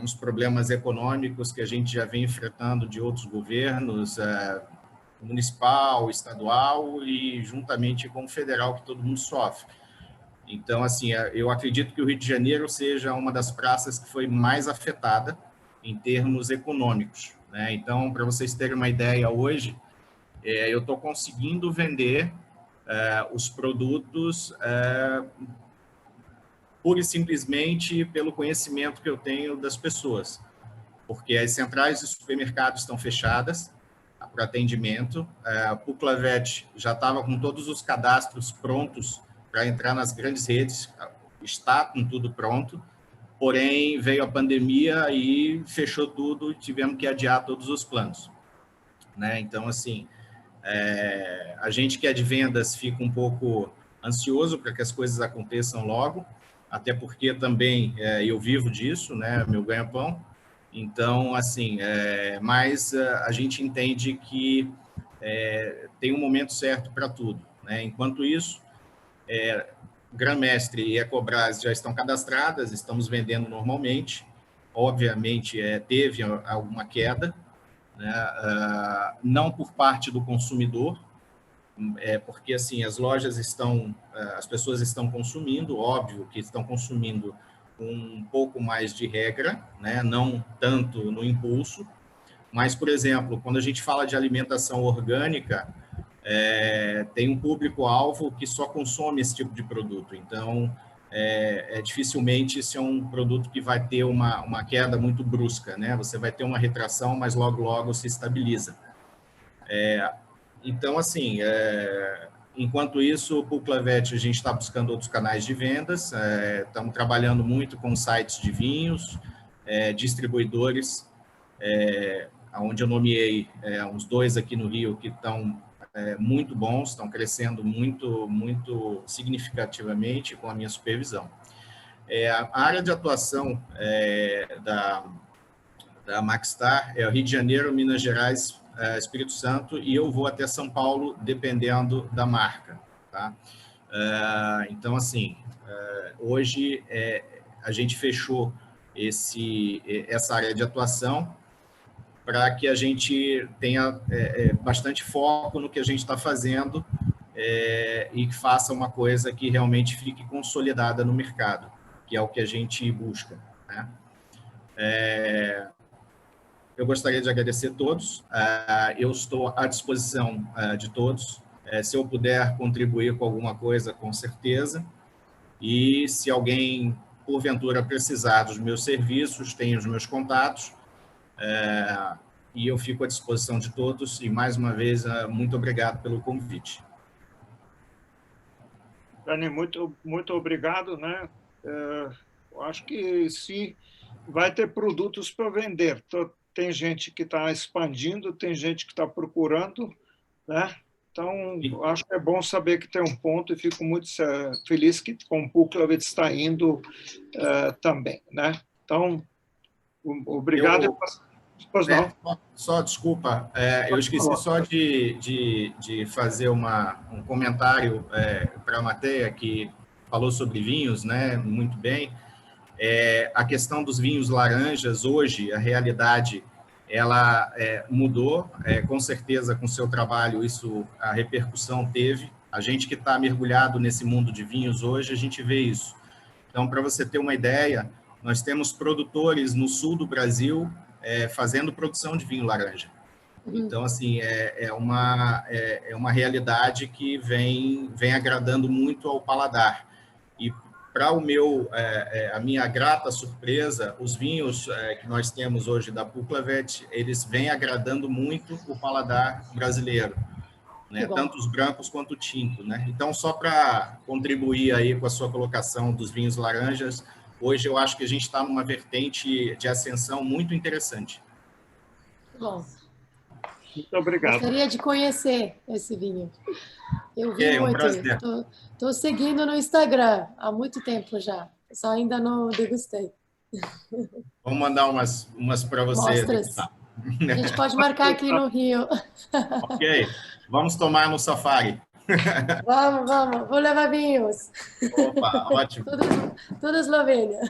Uns problemas econômicos que a gente já vem enfrentando de outros governos, municipal, estadual e juntamente com o federal, que todo mundo sofre. Então, assim, eu acredito que o Rio de Janeiro seja uma das praças que foi mais afetada em termos econômicos, né? Então, para vocês terem uma ideia, hoje, eu estou conseguindo vender os produtos pura e simplesmente pelo conhecimento que eu tenho das pessoas, porque as centrais de supermercados estão fechadas para atendimento. A Buclavet já estava com todos os cadastros prontos para entrar nas grandes redes, está com tudo pronto, porém veio a pandemia e fechou tudo e tivemos que adiar todos os planos, né? Então, assim, a gente que é de vendas fica um pouco ansioso para que as coisas aconteçam logo, até porque também eu vivo disso, né? Meu ganha-pão. Então, assim, mas a gente entende que tem um momento certo para tudo, né? Enquanto isso, Grã-Mestre e Ecobras já estão cadastradas, estamos vendendo normalmente. Obviamente, teve alguma queda, né? Não por parte do consumidor, porque assim as lojas estão, as pessoas estão consumindo, óbvio que estão consumindo com um pouco mais de regra, né? Não tanto no impulso, mas, por exemplo, quando a gente fala de alimentação orgânica, tem um público-alvo que só consome esse tipo de produto, então dificilmente esse é um produto que vai ter uma queda muito brusca, né? Você vai ter uma retração, mas logo se estabiliza. Então, assim, enquanto isso, o Buclavet, a gente está buscando outros canais de vendas, estamos trabalhando muito com sites de vinhos, distribuidores, onde eu nomeei uns 2 aqui no Rio que estão muito bons, estão crescendo muito significativamente com a minha supervisão. A área de atuação da Maxtar é o Rio de Janeiro, Minas Gerais, Espírito Santo, e eu vou até São Paulo, dependendo da marca, tá? Então, assim, hoje a gente fechou essa área de atuação para que a gente tenha bastante foco no que a gente está fazendo e que faça uma coisa que realmente fique consolidada no mercado, que é o que a gente busca, né? Eu gostaria de agradecer a todos. Eu estou à disposição de todos. Se eu puder contribuir com alguma coisa, com certeza. E se alguém, porventura, precisar dos meus serviços, tem os meus contatos. E eu fico à disposição de todos. E, mais uma vez, muito obrigado pelo convite. Dani, muito obrigado, né? Eu acho que sim, vai ter produtos para vender. Tem gente que está expandindo, tem gente que está procurando, né? Então, acho que é bom saber que tem um ponto e fico muito feliz que com o Buchlaved está indo também, né? Então, obrigado. Só desculpa, eu esqueci só de fazer um comentário para a Mateia, que falou sobre vinhos, né? Muito bem. A questão dos vinhos laranjas, hoje, a realidade, ela mudou, com certeza, com o seu trabalho, isso, a repercussão teve. A gente que está mergulhado nesse mundo de vinhos hoje, a gente vê isso. Então, para você ter uma ideia, nós temos produtores no sul do Brasil fazendo produção de vinho laranja. Então, assim, é uma realidade que vem agradando muito ao paladar. E para a minha grata surpresa, os vinhos que nós temos hoje da Buchlaved, eles vêm agradando muito o paladar brasileiro, né? Tanto os brancos quanto o tinto, né? Então, só para contribuir aí com a sua colocação dos vinhos laranjas, hoje eu acho que a gente está numa vertente de ascensão muito interessante. Bom. Muito obrigado. Gostaria de conhecer esse vinho. Eu vi muito. Estou seguindo no Instagram há muito tempo já. Só ainda não degustei. Vamos mandar umas para você. Mostras. A gente pode marcar aqui no Rio. Ok. Vamos tomar no safari. Vamos. Vou levar vinhos. Opa, ótimo. Tudo Eslovênia.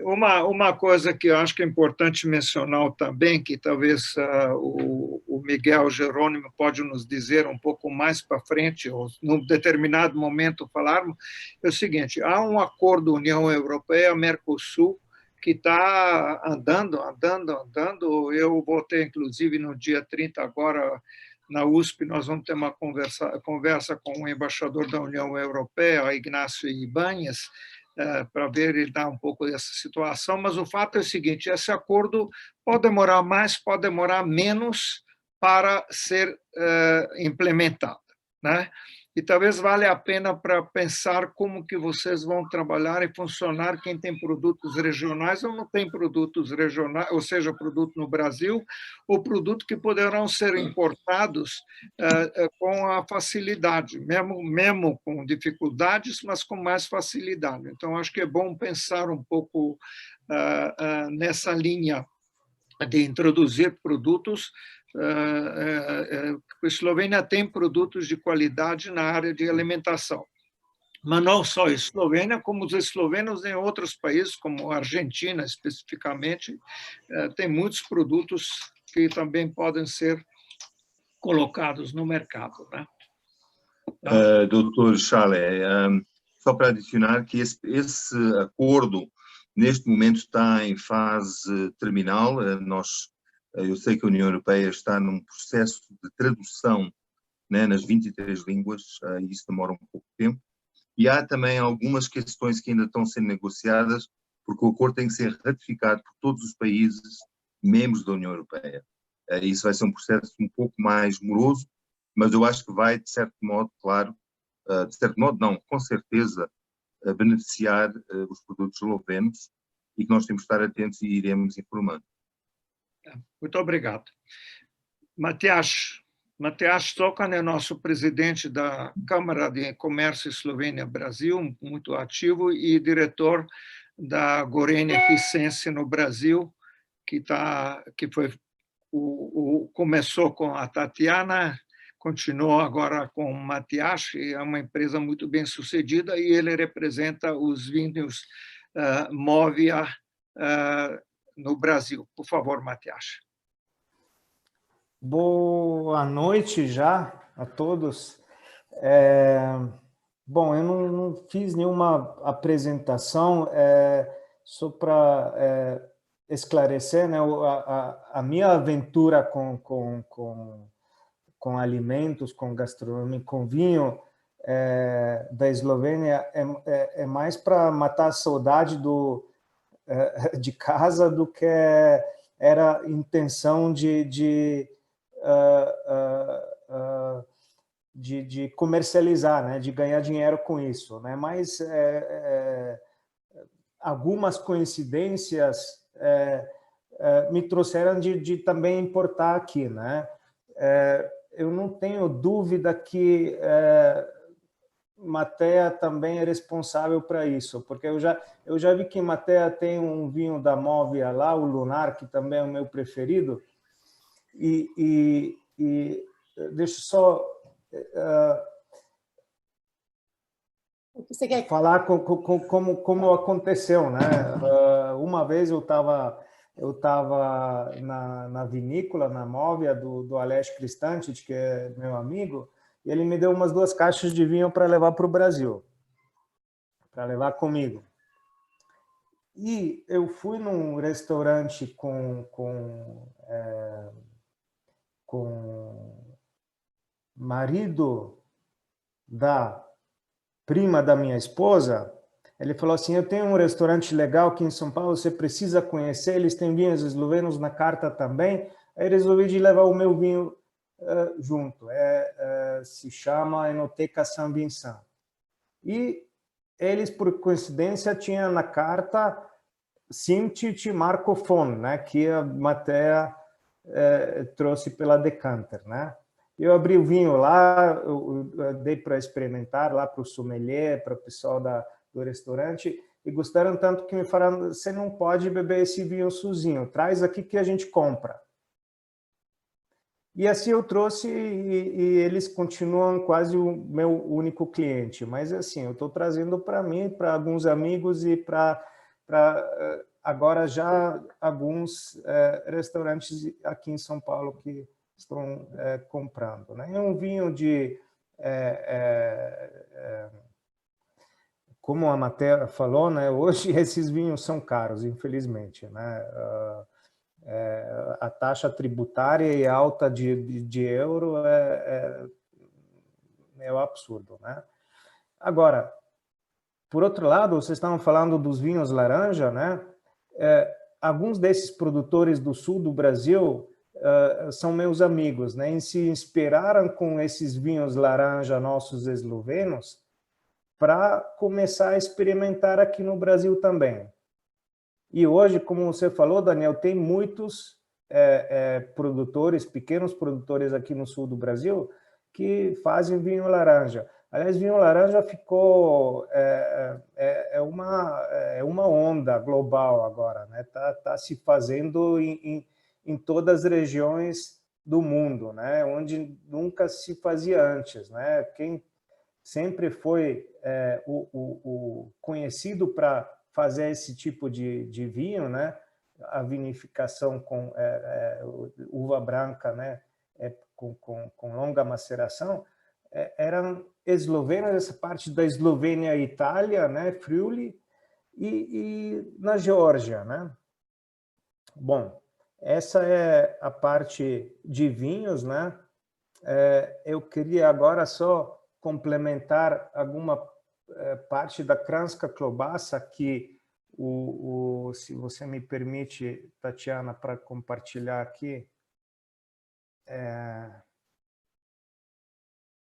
Uma coisa que eu acho que é importante mencionar também, que talvez o Miguel Jerônimo pode nos dizer um pouco mais para frente, ou num determinado momento falarmos, é o seguinte: há um acordo União Europeia-Mercosul que está andando. Eu vou ter, inclusive, no dia 30 agora, na USP, nós vamos ter uma conversa com o embaixador da União Europeia, Ignacio Ibáñez, para ver ele dar um pouco dessa situação, mas o fato é o seguinte: esse acordo pode demorar mais, pode demorar menos para ser implementado, né? E talvez valha a pena para pensar como que vocês vão trabalhar e funcionar, quem tem produtos regionais ou não tem produtos regionais, ou seja, produto no Brasil, ou produto que poderão ser importados com a facilidade, mesmo com dificuldades, mas com mais facilidade. Então, acho que é bom pensar um pouco nessa linha de introduzir produtos. A Eslovênia tem produtos de qualidade na área de alimentação. Mas não só a Eslovênia, como os eslovenos em outros países, como a Argentina especificamente, tem muitos produtos que também podem ser colocados no mercado, né? Doutor Chale, só para adicionar que esse acordo neste momento está em fase terminal. Eu sei que a União Europeia está num processo de tradução, né, nas 23 línguas, e isso demora um pouco de tempo. E há também algumas questões que ainda estão sendo negociadas, porque o acordo tem que ser ratificado por todos os países membros da União Europeia. Isso vai ser um processo um pouco mais moroso, mas eu acho que vai, de certo modo, claro, de certo modo não, com certeza, beneficiar os produtos eslovenos, e que nós temos que estar atentos e iremos informando. Muito obrigado. Matias Tokan é nosso presidente da Câmara de Comércio Eslovênia-Brasil, muito ativo, e diretor da Gorenje Vicence no Brasil, começou com a Tatiana, continuou agora com o Matias, é uma empresa muito bem sucedida, e ele representa os vinhos Movia no Brasil. Por favor, Matias. Boa noite já a todos. Bom, eu não fiz nenhuma apresentação, só para esclarecer, né, a minha aventura com alimentos, com gastronomia, com vinho da Eslovênia é mais para matar a saudade de casa do que era a intenção de comercializar, né, de ganhar dinheiro com isso, né, mas algumas coincidências me trouxeram de também importar aqui, né. Eu não tenho dúvida que Matea também é responsável para isso, porque eu já vi que Matea tem um vinho da Móvia lá, o Lunar, que também é o meu preferido, e deixa eu só falar como aconteceu, né? Uma vez eu estava na vinícola, na Móvia, do Aleš Kristančić, que é meu amigo, e ele me deu umas 2 caixas de vinho para levar para o Brasil, para levar comigo. E eu fui num restaurante com marido da prima da minha esposa. Ele falou assim: eu tenho um restaurante legal aqui em São Paulo, você precisa conhecer, eles têm vinhos eslovenos na carta também. Aí resolvi de levar o meu vinho junto. Se chama Enoteca San Vincent. E eles, por coincidência, tinham na carta Simčić e Marco Fon, né, que a Matea trouxe pela Decanter, né? Eu abri o vinho lá, eu dei para experimentar lá para o sommelier, para o pessoal do restaurante, e gostaram tanto que me falaram: você não pode beber esse vinho sozinho, traz aqui que a gente compra. E assim eu trouxe, e eles continuam quase o meu único cliente, mas assim, eu estou trazendo para mim, para alguns amigos e para agora já alguns restaurantes aqui em São Paulo que estão comprando, né? É um vinho de como a Matea falou, né? Hoje esses vinhos são caros, infelizmente, né? A taxa tributária alta de euro é um absurdo, né? Agora, por outro lado, vocês estavam falando dos vinhos laranja, né? Alguns desses produtores do sul do Brasil são meus amigos, né? E se inspiraram com esses vinhos laranja nossos eslovenos para começar a experimentar aqui no Brasil também. E hoje, como você falou, Daniel, tem muitos produtores, pequenos produtores aqui no sul do Brasil que fazem vinho laranja. Aliás, vinho laranja ficou uma onda global agora, né? Tá se fazendo em todas as regiões do mundo, né? Onde nunca se fazia antes, né? Quem sempre foi o conhecido para fazer esse tipo de vinho, né? A vinificação com uva branca, né? Com longa maceração, eram eslovenos, essa parte da Eslovênia e Itália, né? Friuli, e na Geórgia, né? Bom, essa é a parte de vinhos, né? Eu queria agora só complementar alguma parte da Kranjska Klobasa que se você me permite, Tatiana, para compartilhar aqui,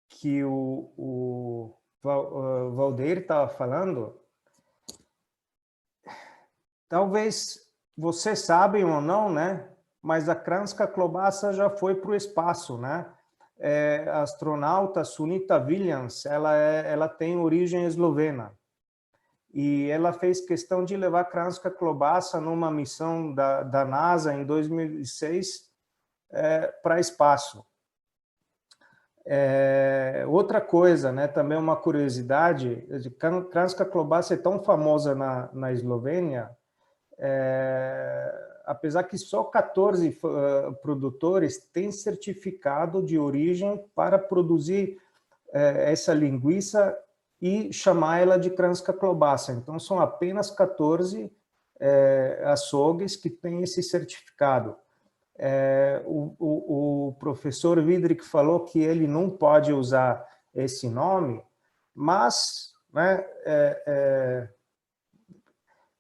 que o Valdeir estava falando. Talvez vocês sabem ou não, né? Mas a Kranjska Klobasa já foi para o espaço, né? A astronauta Sunita Williams, ela tem origem eslovena. E ela fez questão de levar Kranjska Klobasa numa missão da NASA em 2006 para espaço. Outra coisa, né, também uma curiosidade, Kranjska Klobasa é tão famosa na Eslovênia, apesar que só 14 produtores têm certificado de origem para produzir essa linguiça e chamar ela de Kranjska Klobasa. Então, são apenas 14 açougues que têm esse certificado. O professor Vidrik falou que ele não pode usar esse nome, mas, né,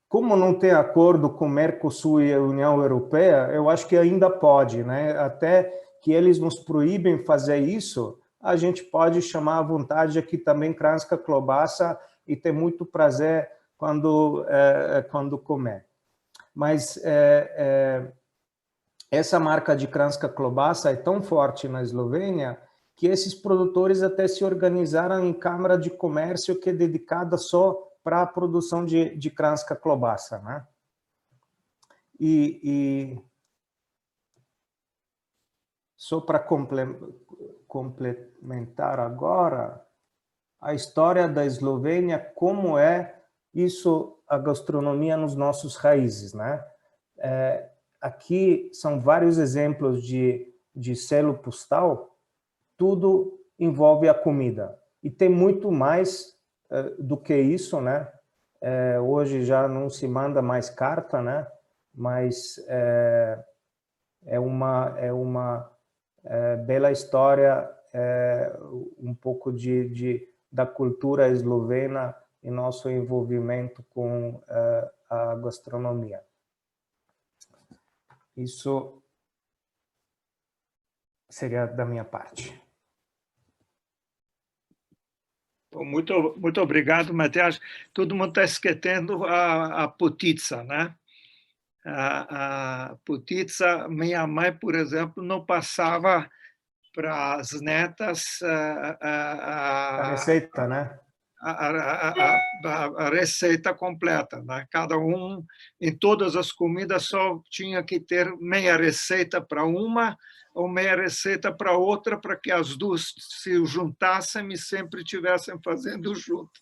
como não tem acordo com o Mercosul e a União Europeia, eu acho que ainda pode, né? Até que eles nos proíbem fazer isso, a gente pode chamar à vontade aqui também Kranjska Klobasa e ter muito prazer quando comer. Mas essa marca de Kranjska Klobasa é tão forte na Eslovênia que esses produtores até se organizaram em câmara de comércio que é dedicada só para a produção de Kranjska Klobasa, né? E só para complementar agora a história da Eslovênia, como é isso, a gastronomia nos nossos raízes, né? Aqui são vários exemplos de selo postal, tudo envolve a comida. E tem muito mais do que isso, né? Hoje já não se manda mais carta, né? Mas é uma bela história, um pouco da cultura eslovena e nosso envolvimento com a gastronomia. Isso seria da minha parte. Muito obrigado, Matheus. Todo mundo está esquecendo a potica, né? A potica, minha mãe, por exemplo, não passava para as netas a receita, né? A receita completa, né? Cada um, em todas as comidas, só tinha que ter meia receita para uma ou meia receita para outra, para que as duas se juntassem e sempre estivessem fazendo junto.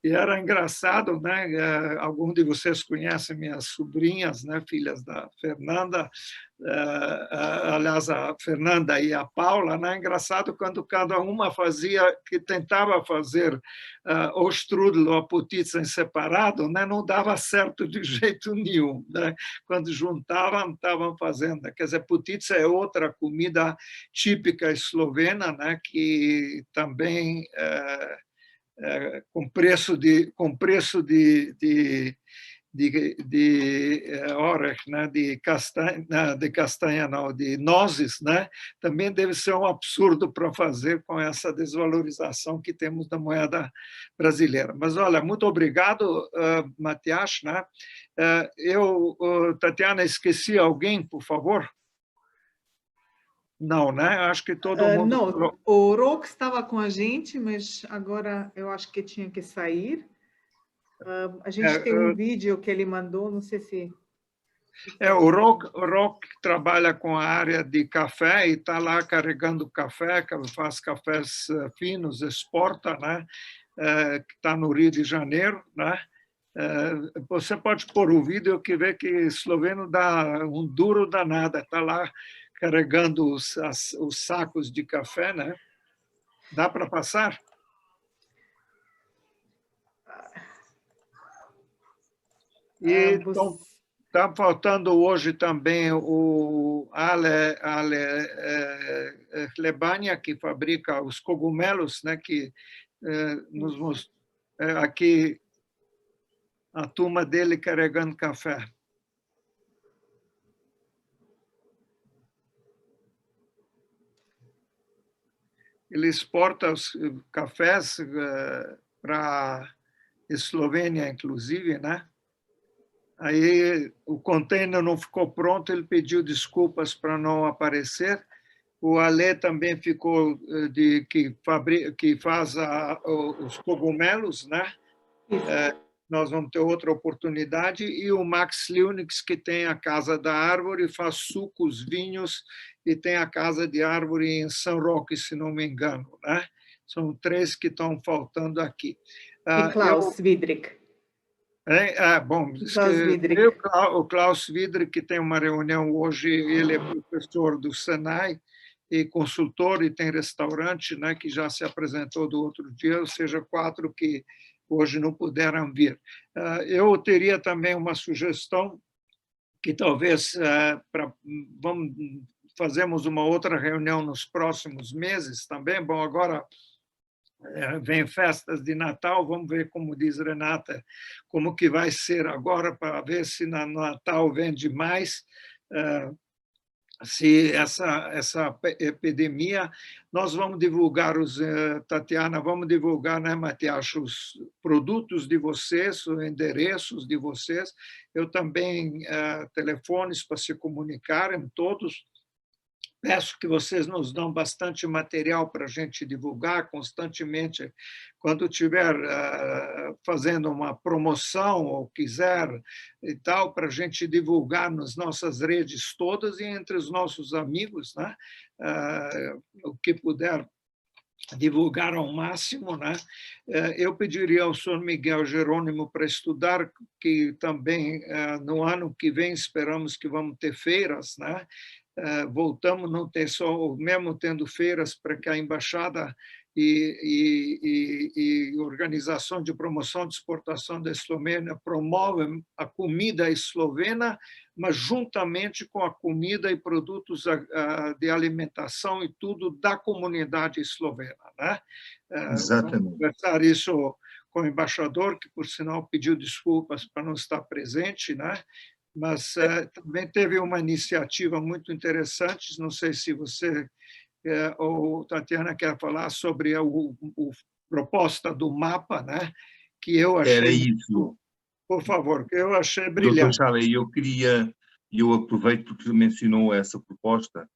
E era engraçado, né? Alguns de vocês conhecem minhas sobrinhas, né? Filhas da Fernanda, aliás, a Fernanda e a Paula, né? Engraçado quando cada uma tentava fazer o strudel ou a potica em separado, né? Não dava certo de jeito nenhum, né? Quando juntavam, estavam fazendo. Quer dizer, potica é outra comida típica eslovena, né? Que também com preço de orech, né, de castanha não, de nozes, né, também deve ser um absurdo para fazer com essa desvalorização que temos da moeda brasileira. Mas, olha, muito obrigado, Matheus, né? Tatiana, esqueci alguém, por favor? Não, né? Acho que todo mundo... Não, o Rok estava com a gente, mas agora eu acho que tinha que sair. A gente tem um vídeo que ele mandou, não sei se... O Rok trabalha com a área de café e está lá carregando café, faz cafés finos, exporta, né? Está no Rio de Janeiro, né? Você pode pôr o vídeo que vê que esloveno dá um duro danado, está lá carregando os sacos de café, né? Dá para passar? E está faltando hoje também o Ale Lebania, que fabrica os cogumelos, né? Que nos mostrou aqui a turma dele carregando café. Ele exporta os cafés para a Eslovênia, inclusive, né? Aí o container não ficou pronto, ele pediu desculpas para não aparecer. O Ale também ficou que faz os cogumelos, né? Nós vamos ter outra oportunidade. E o Max Liunix, que tem a Casa da Árvore, faz sucos, vinhos, e tem a Casa de Árvore em São Roque, se não me engano, né? São 3 que estão faltando aqui. E Klaus Vidrik. Bom, o Klaus Vidrik, que tem uma reunião hoje, ele é professor do Senai, e consultor, e tem restaurante, né, que já se apresentou do outro dia, ou seja, 4 que hoje não puderam vir. Eu teria também uma sugestão que talvez fazemos uma outra reunião nos próximos meses também. Bom, agora vem festas de Natal, vamos ver, como diz Renata, como que vai ser agora, para ver se no Natal vende mais, se essa epidemia, nós vamos divulgar Tatiana, vamos divulgar, né, Matias, os produtos de vocês, os endereços de vocês, eu também, telefones para se comunicarem todos. Peço que vocês nos dão bastante material para a gente divulgar constantemente. Quando estiver fazendo uma promoção ou quiser e tal, para a gente divulgar nas nossas redes todas e entre os nossos amigos, né? O que puder divulgar ao máximo, né? Eu pediria ao senhor Miguel Jerônimo para estudar, que também no ano que vem esperamos que vamos ter feiras, né? Voltamos, não ter só, mesmo tendo feiras, para que a embaixada e organização de promoção de exportação da Eslovênia promovem a comida eslovena, mas juntamente com a comida e produtos de alimentação e tudo da comunidade eslovena, né? Exatamente. Vamos conversar isso com o embaixador, que por sinal pediu desculpas para não estar presente, né? Mas também teve uma iniciativa muito interessante, não sei se você ou Tatiana quer falar sobre a proposta do mapa, né? Que eu achei... Era isso. Por favor, que eu achei brilhante. Doutor Chale, eu aproveito porque mencionou essa proposta,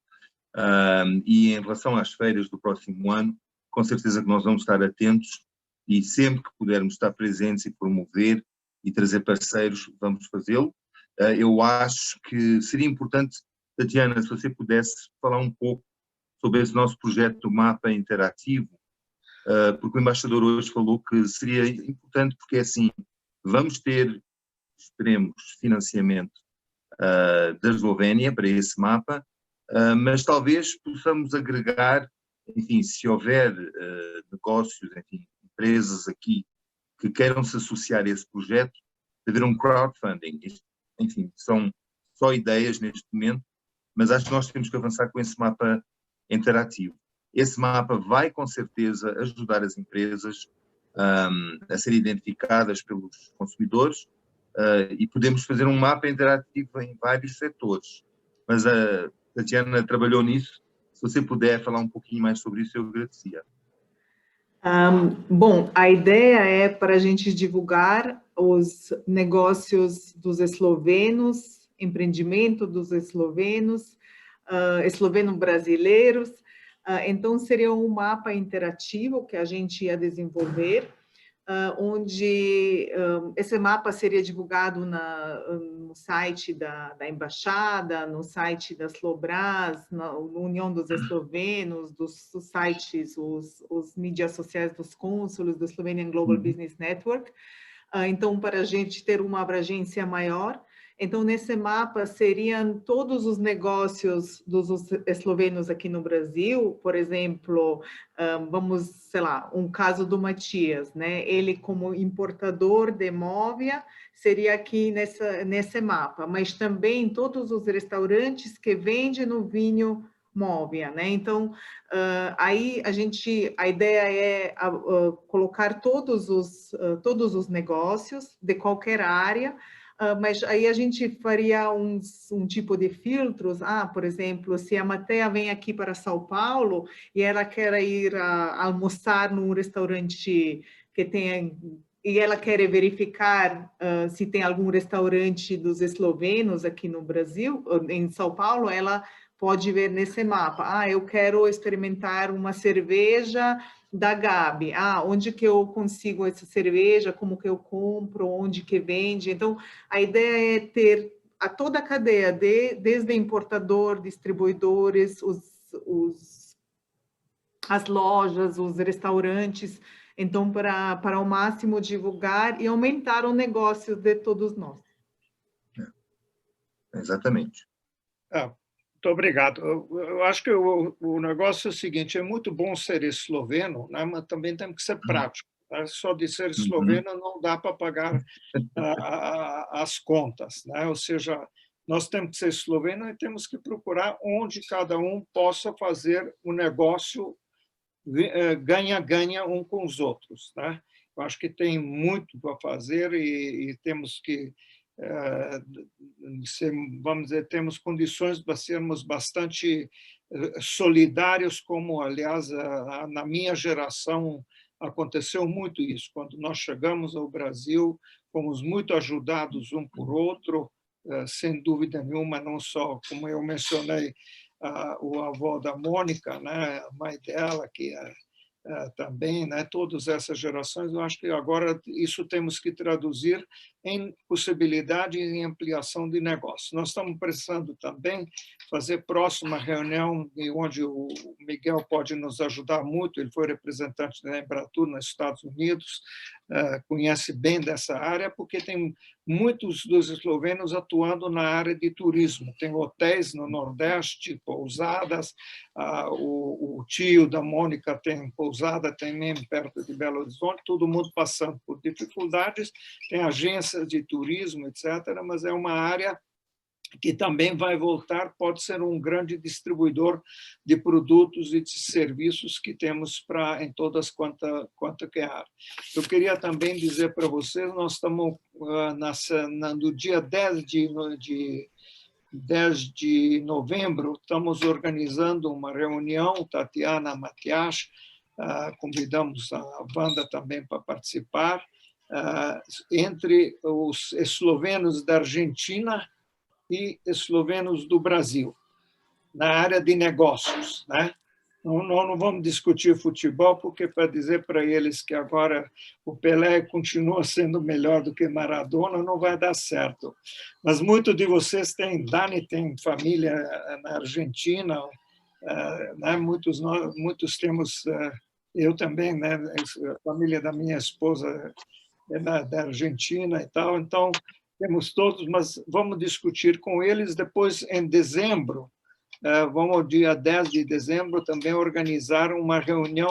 e em relação às feiras do próximo ano, com certeza que nós vamos estar atentos e sempre que pudermos estar presentes e promover e trazer parceiros, vamos fazê-lo. Eu acho que seria importante, Tatiana, se você pudesse falar um pouco sobre esse nosso projeto Mapa Interativo, porque o embaixador hoje falou que seria importante, porque assim, teremos financiamento da Eslovénia para esse mapa, mas talvez possamos agregar, enfim, se houver negócios, enfim, empresas aqui que queiram se associar a esse projeto, de haver um crowdfunding. Enfim, são só ideias neste momento, mas acho que nós temos que avançar com esse mapa interativo. Esse mapa vai, com certeza, ajudar as empresas a serem identificadas pelos consumidores e podemos fazer um mapa interativo em vários setores. Mas a Tatiana trabalhou nisso. Se você puder falar um pouquinho mais sobre isso, eu agradecia. Bom, a ideia é para a gente divulgar os negócios dos eslovenos, empreendimento dos eslovenos, esloveno-brasileiros. Então, seria um mapa interativo que a gente ia desenvolver, onde esse mapa seria divulgado no site da Embaixada, no site da Slobraz, na União dos Eslovenos, dos sites, os mídias sociais dos cônsulos, do Slovenian Global Business Network. Então, para a gente ter uma abrangência maior. Então, nesse mapa seriam todos os negócios dos eslovenos aqui no Brasil, por exemplo, vamos, sei lá, um caso do Matias, né? Ele como importador de móvia seria aqui nesse mapa, mas também todos os restaurantes que vendem no vinho móvia, né? Então, aí a ideia é colocar todos os negócios de qualquer área, mas aí a gente faria um tipo de filtros. Por exemplo, se a Matea vem aqui para São Paulo e ela quer ir almoçar num restaurante que tenha, e ela quer verificar se tem algum restaurante dos eslovenos aqui no Brasil, em São Paulo, ela pode ver nesse mapa. Eu quero experimentar uma cerveja da Gabi. Onde que eu consigo essa cerveja? Como que eu compro? Onde que vende? Então, a ideia é ter toda a cadeia, desde importador, distribuidores, as lojas, os restaurantes, então, para ao máximo divulgar e aumentar o negócio de todos nós. Exatamente. Muito obrigado. Eu acho que o negócio é o seguinte, é muito bom ser esloveno, né, mas também temos que ser prático. Né? Só de ser esloveno não dá para pagar as contas. Né? Ou seja, nós temos que ser esloveno e temos que procurar onde cada um possa fazer o negócio ganha-ganha um com os outros. Né? Eu acho que tem muito para fazer e temos que vamos dizer, temos condições para sermos bastante solidários, como, aliás, na minha geração aconteceu muito isso. Quando nós chegamos ao Brasil, fomos muito ajudados um por outro, sem dúvida nenhuma, não só, como eu mencionei, o avô da Mônica, né, a mãe dela, que também, né, todas essas gerações, eu acho que agora isso temos que traduzir em possibilidade e em ampliação de negócio. Nós estamos precisando também fazer próxima reunião, onde o Miguel pode nos ajudar muito, ele foi representante da Embratur nos Estados Unidos, conhece bem dessa área, porque tem muitos dos eslovenos atuando na área de turismo. Tem hotéis no Nordeste, pousadas, o tio da Mônica tem pousada também perto de Belo Horizonte, todo mundo passando por dificuldades, tem agências de turismo, etc., mas é uma área que também vai voltar, pode ser um grande distribuidor de produtos e de serviços que temos em todas quanto que é área. Eu queria também dizer para vocês, nós estamos no dia 10 de novembro, estamos organizando uma reunião, Tatiana Matias, convidamos a Wanda também para participar, entre os eslovenos da Argentina e eslovenos do Brasil, na área de negócios. Né? Não vamos discutir futebol, porque para dizer para eles que agora o Pelé continua sendo melhor do que Maradona, não vai dar certo. Mas muitos de vocês têm, Dani tem família na Argentina, né? Muitos temos, eu também, né? A família da minha esposa é da Argentina e tal, então temos todos, mas vamos discutir com eles depois em dezembro. Vamos, dia 10 de dezembro, também organizar uma reunião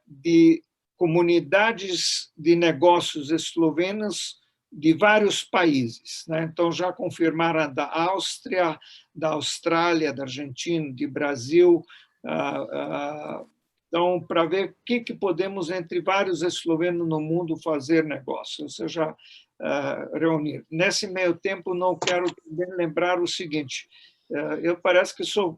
de comunidades de negócios eslovenos de vários países. Né? Então, já confirmaram da Áustria, da Austrália, da Argentina, do Brasil. Então, para ver o que podemos, entre vários eslovenos no mundo, fazer negócio, ou seja, reunir. Nesse meio tempo, não quero também lembrar o seguinte, eu parece que sou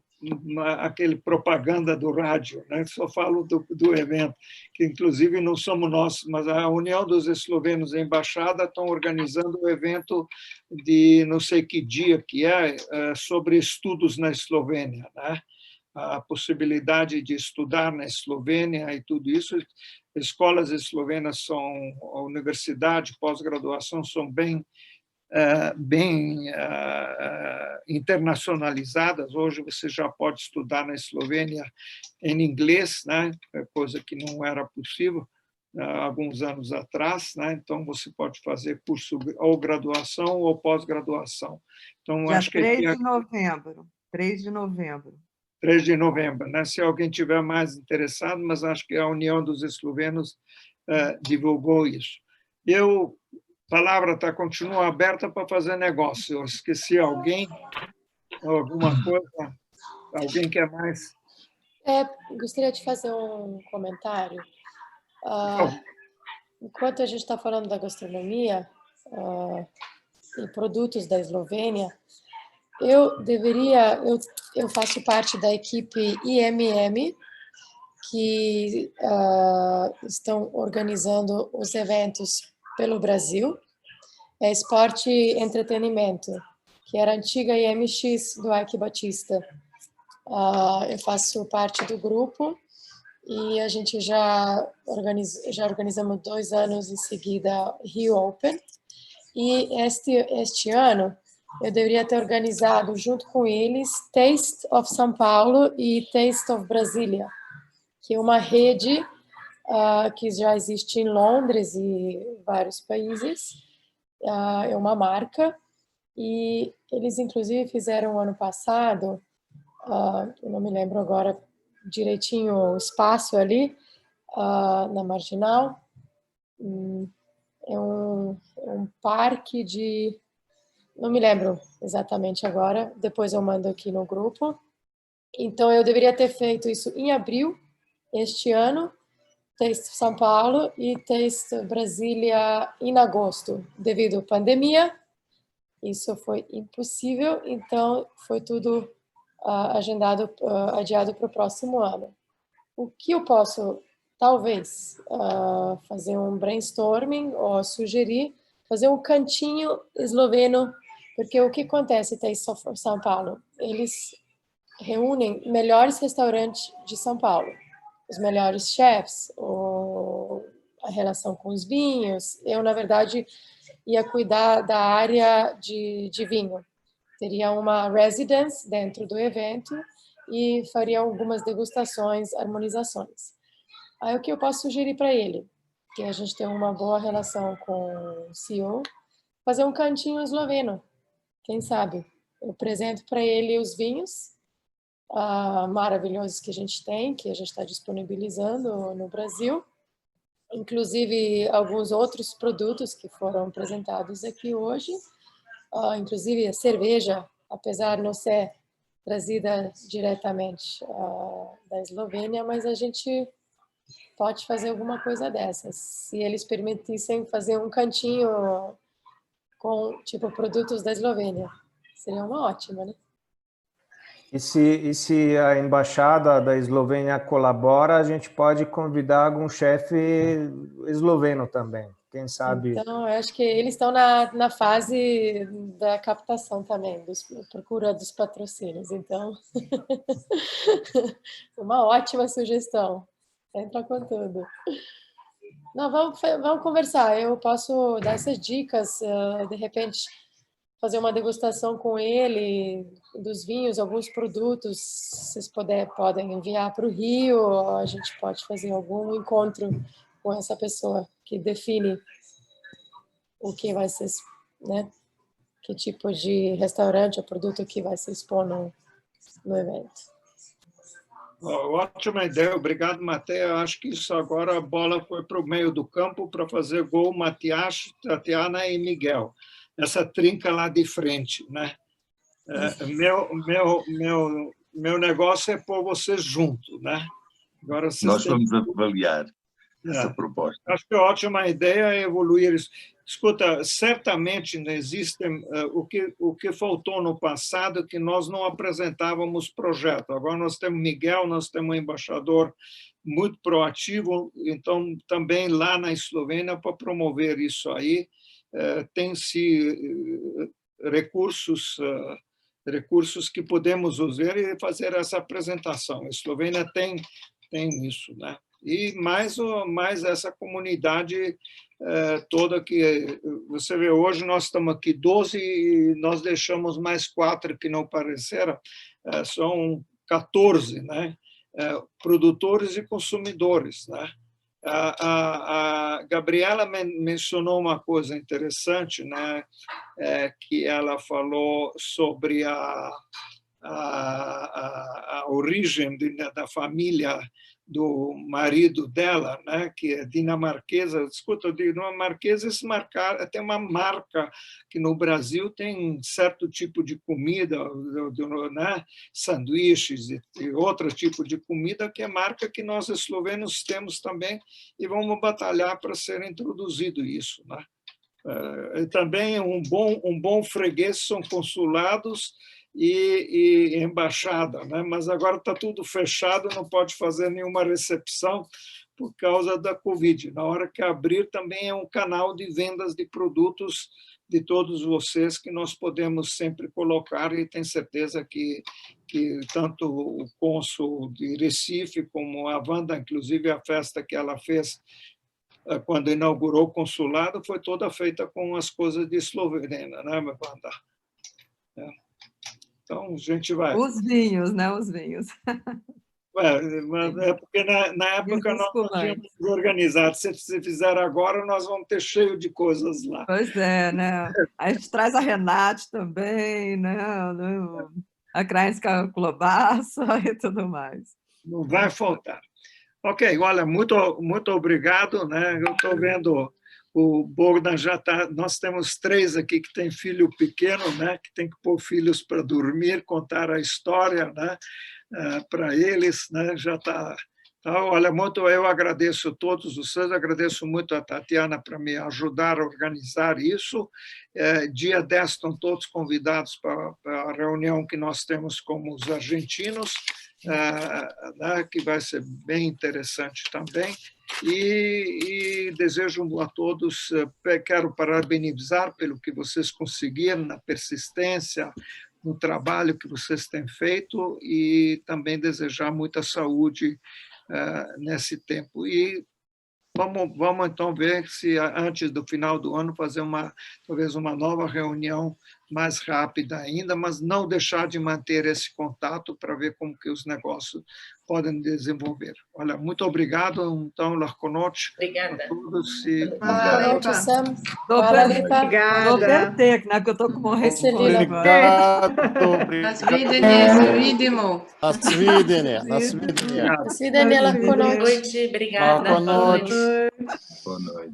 aquele propaganda do rádio, né? Só falo do evento, que inclusive não somos nós, mas a União dos Eslovenos e a Embaixada estão organizando um evento de não sei que dia que sobre estudos na Eslovênia, né? A possibilidade de estudar na Eslovênia e tudo isso. Escolas eslovenas a universidade, pós-graduação são bem internacionalizadas. Hoje você já pode estudar na Eslovênia em inglês, né? Coisa que não era possível alguns anos atrás, né? Então você pode fazer curso ou graduação ou pós-graduação. Então dia acho que 3 de novembro. 3 de novembro. 3 de novembro, né? Se alguém tiver mais interessado, mas acho que a União dos Eslovenos divulgou isso. A palavra continua aberta para fazer negócio. Eu esqueci alguém, alguma coisa, alguém quer mais? Gostaria de fazer um comentário. Enquanto a gente está falando da gastronomia e produtos da Eslovênia, eu faço parte da equipe IMM, que estão organizando os eventos pelo Brasil. É Esporte e Entretenimento, que era a antiga IMX do Ike Batista. Eu faço parte do grupo e a gente já organizamos 2 anos em seguida Rio Open. E este ano eu deveria ter organizado junto com eles Taste of São Paulo e Taste of Brasília, que é uma rede que já existe em Londres e vários países. É uma marca E eles, inclusive, fizeram ano passado, eu não me lembro agora direitinho o espaço ali, na Marginal. É um parque de... Não me lembro exatamente agora, depois eu mando aqui no grupo. Então, eu deveria ter feito isso em abril, este ano, Taste São Paulo e Taste Brasília em agosto. Devido à pandemia, isso foi impossível, então foi tudo adiado para o próximo ano. O que eu posso, talvez, fazer um brainstorming ou sugerir, fazer um cantinho esloveno, porque o que acontece em São Paulo? Eles reúnem melhores restaurantes de São Paulo, os melhores chefs, a relação com os vinhos. Eu, na verdade, ia cuidar da área de vinho. Teria uma residence dentro do evento e faria algumas degustações, harmonizações. Aí o que eu posso sugerir para ele? Que a gente tem uma boa relação com o CEO, fazer um cantinho esloveno. Quem sabe? Eu apresento para ele os vinhos maravilhosos que a gente tem, que a gente está disponibilizando no Brasil, inclusive alguns outros produtos que foram apresentados aqui hoje, inclusive a cerveja, apesar de não ser trazida diretamente da Eslovênia, mas a gente pode fazer alguma coisa dessas. Se eles permitissem fazer um cantinho com, tipo, produtos da Eslovênia, seria uma ótima, né? E se a embaixada da Eslovênia colabora, a gente pode convidar algum chefe esloveno também, quem sabe. Então, eu acho que eles estão na fase da captação também, procura dos patrocínios. Então, uma ótima sugestão. Entra com tudo. Não, vamos conversar. Eu posso dar essas dicas, de repente fazer uma degustação com ele dos vinhos, alguns produtos, se vocês podem enviar para o Rio, a gente pode fazer algum encontro com essa pessoa que define o que vai ser, né? Que tipo de restaurante ou produto que vai se expor no evento. Ótima ideia, obrigado, Matheus. Acho que isso agora a bola foi para o meio do campo para fazer gol Matias, Tatiana e Miguel. Essa trinca lá de frente, né? Meu negócio é pôr vocês juntos, né? Agora nós vamos avaliar essa proposta. Acho que é ótima ideia evoluir isso. Escuta, certamente não existem o que faltou no passado que nós não apresentávamos projeto. Agora nós temos Miguel, nós temos um embaixador muito proativo, então também lá na Eslovênia para promover isso aí tem-se recursos que podemos usar e fazer essa apresentação. A Eslovênia tem isso, né? E mais essa comunidade toda que você vê hoje, nós estamos aqui 12 e nós deixamos mais 4 que não apareceram, são 14, né? Produtores e consumidores, né? A Gabriela mencionou uma coisa interessante, né? Que ela falou sobre a origem da família do marido dela, né, que é dinamarquesa. Escuta, dinamarqueses tem uma marca que no Brasil tem um certo tipo de comida, né, sanduíches e outro tipo de comida, que é marca que nós eslovenos temos também e vamos batalhar para ser introduzido isso, né? Também um bom freguês são consulados e embaixada, né? Mas agora está tudo fechado, não pode fazer nenhuma recepção por causa da Covid. Na hora que abrir, também é um canal de vendas de produtos de todos vocês que nós podemos sempre colocar, e tenho certeza que tanto o cônsul de Recife como a Wanda, inclusive a festa que ela fez quando inaugurou o consulado, foi toda feita com as coisas de Eslovênia, né, Wanda? Então, a gente vai. Os vinhos, né? Os vinhos. É porque na época nós não tínhamos organizado. Se fizer agora, nós vamos ter cheio de coisas lá. Pois é, né? A gente traz a Renate também, né? A Krainska Klobassa e tudo mais. Não vai faltar. Ok, olha, muito obrigado, né? Eu estou vendo o Bogdan já está. Nós temos 3 aqui que têm filho pequeno, né? Que tem que pôr filhos para dormir, contar a história, né? Para eles, né? Já está. Então, olha, eu agradeço a todos vocês, agradeço muito a Tatiana para me ajudar a organizar isso. Dia 10 estão todos convidados para a reunião que nós temos com os argentinos, que vai ser bem interessante também. E desejo a todos, quero parabenizar pelo que vocês conseguiram, na persistência, no trabalho que vocês têm feito, e também desejar muita saúde nesse tempo. E vamos então ver se antes do final do ano fazer talvez uma nova reunião mais rápida ainda, mas não deixar de manter esse contato para ver como que os negócios podem desenvolver. Olha, muito obrigado, então, boa noite a todos. Obrigado, Sam. Obrigada. Que eu estou morrendo de fome agora. Boa noite, obrigada. Boa noite. Boa noite.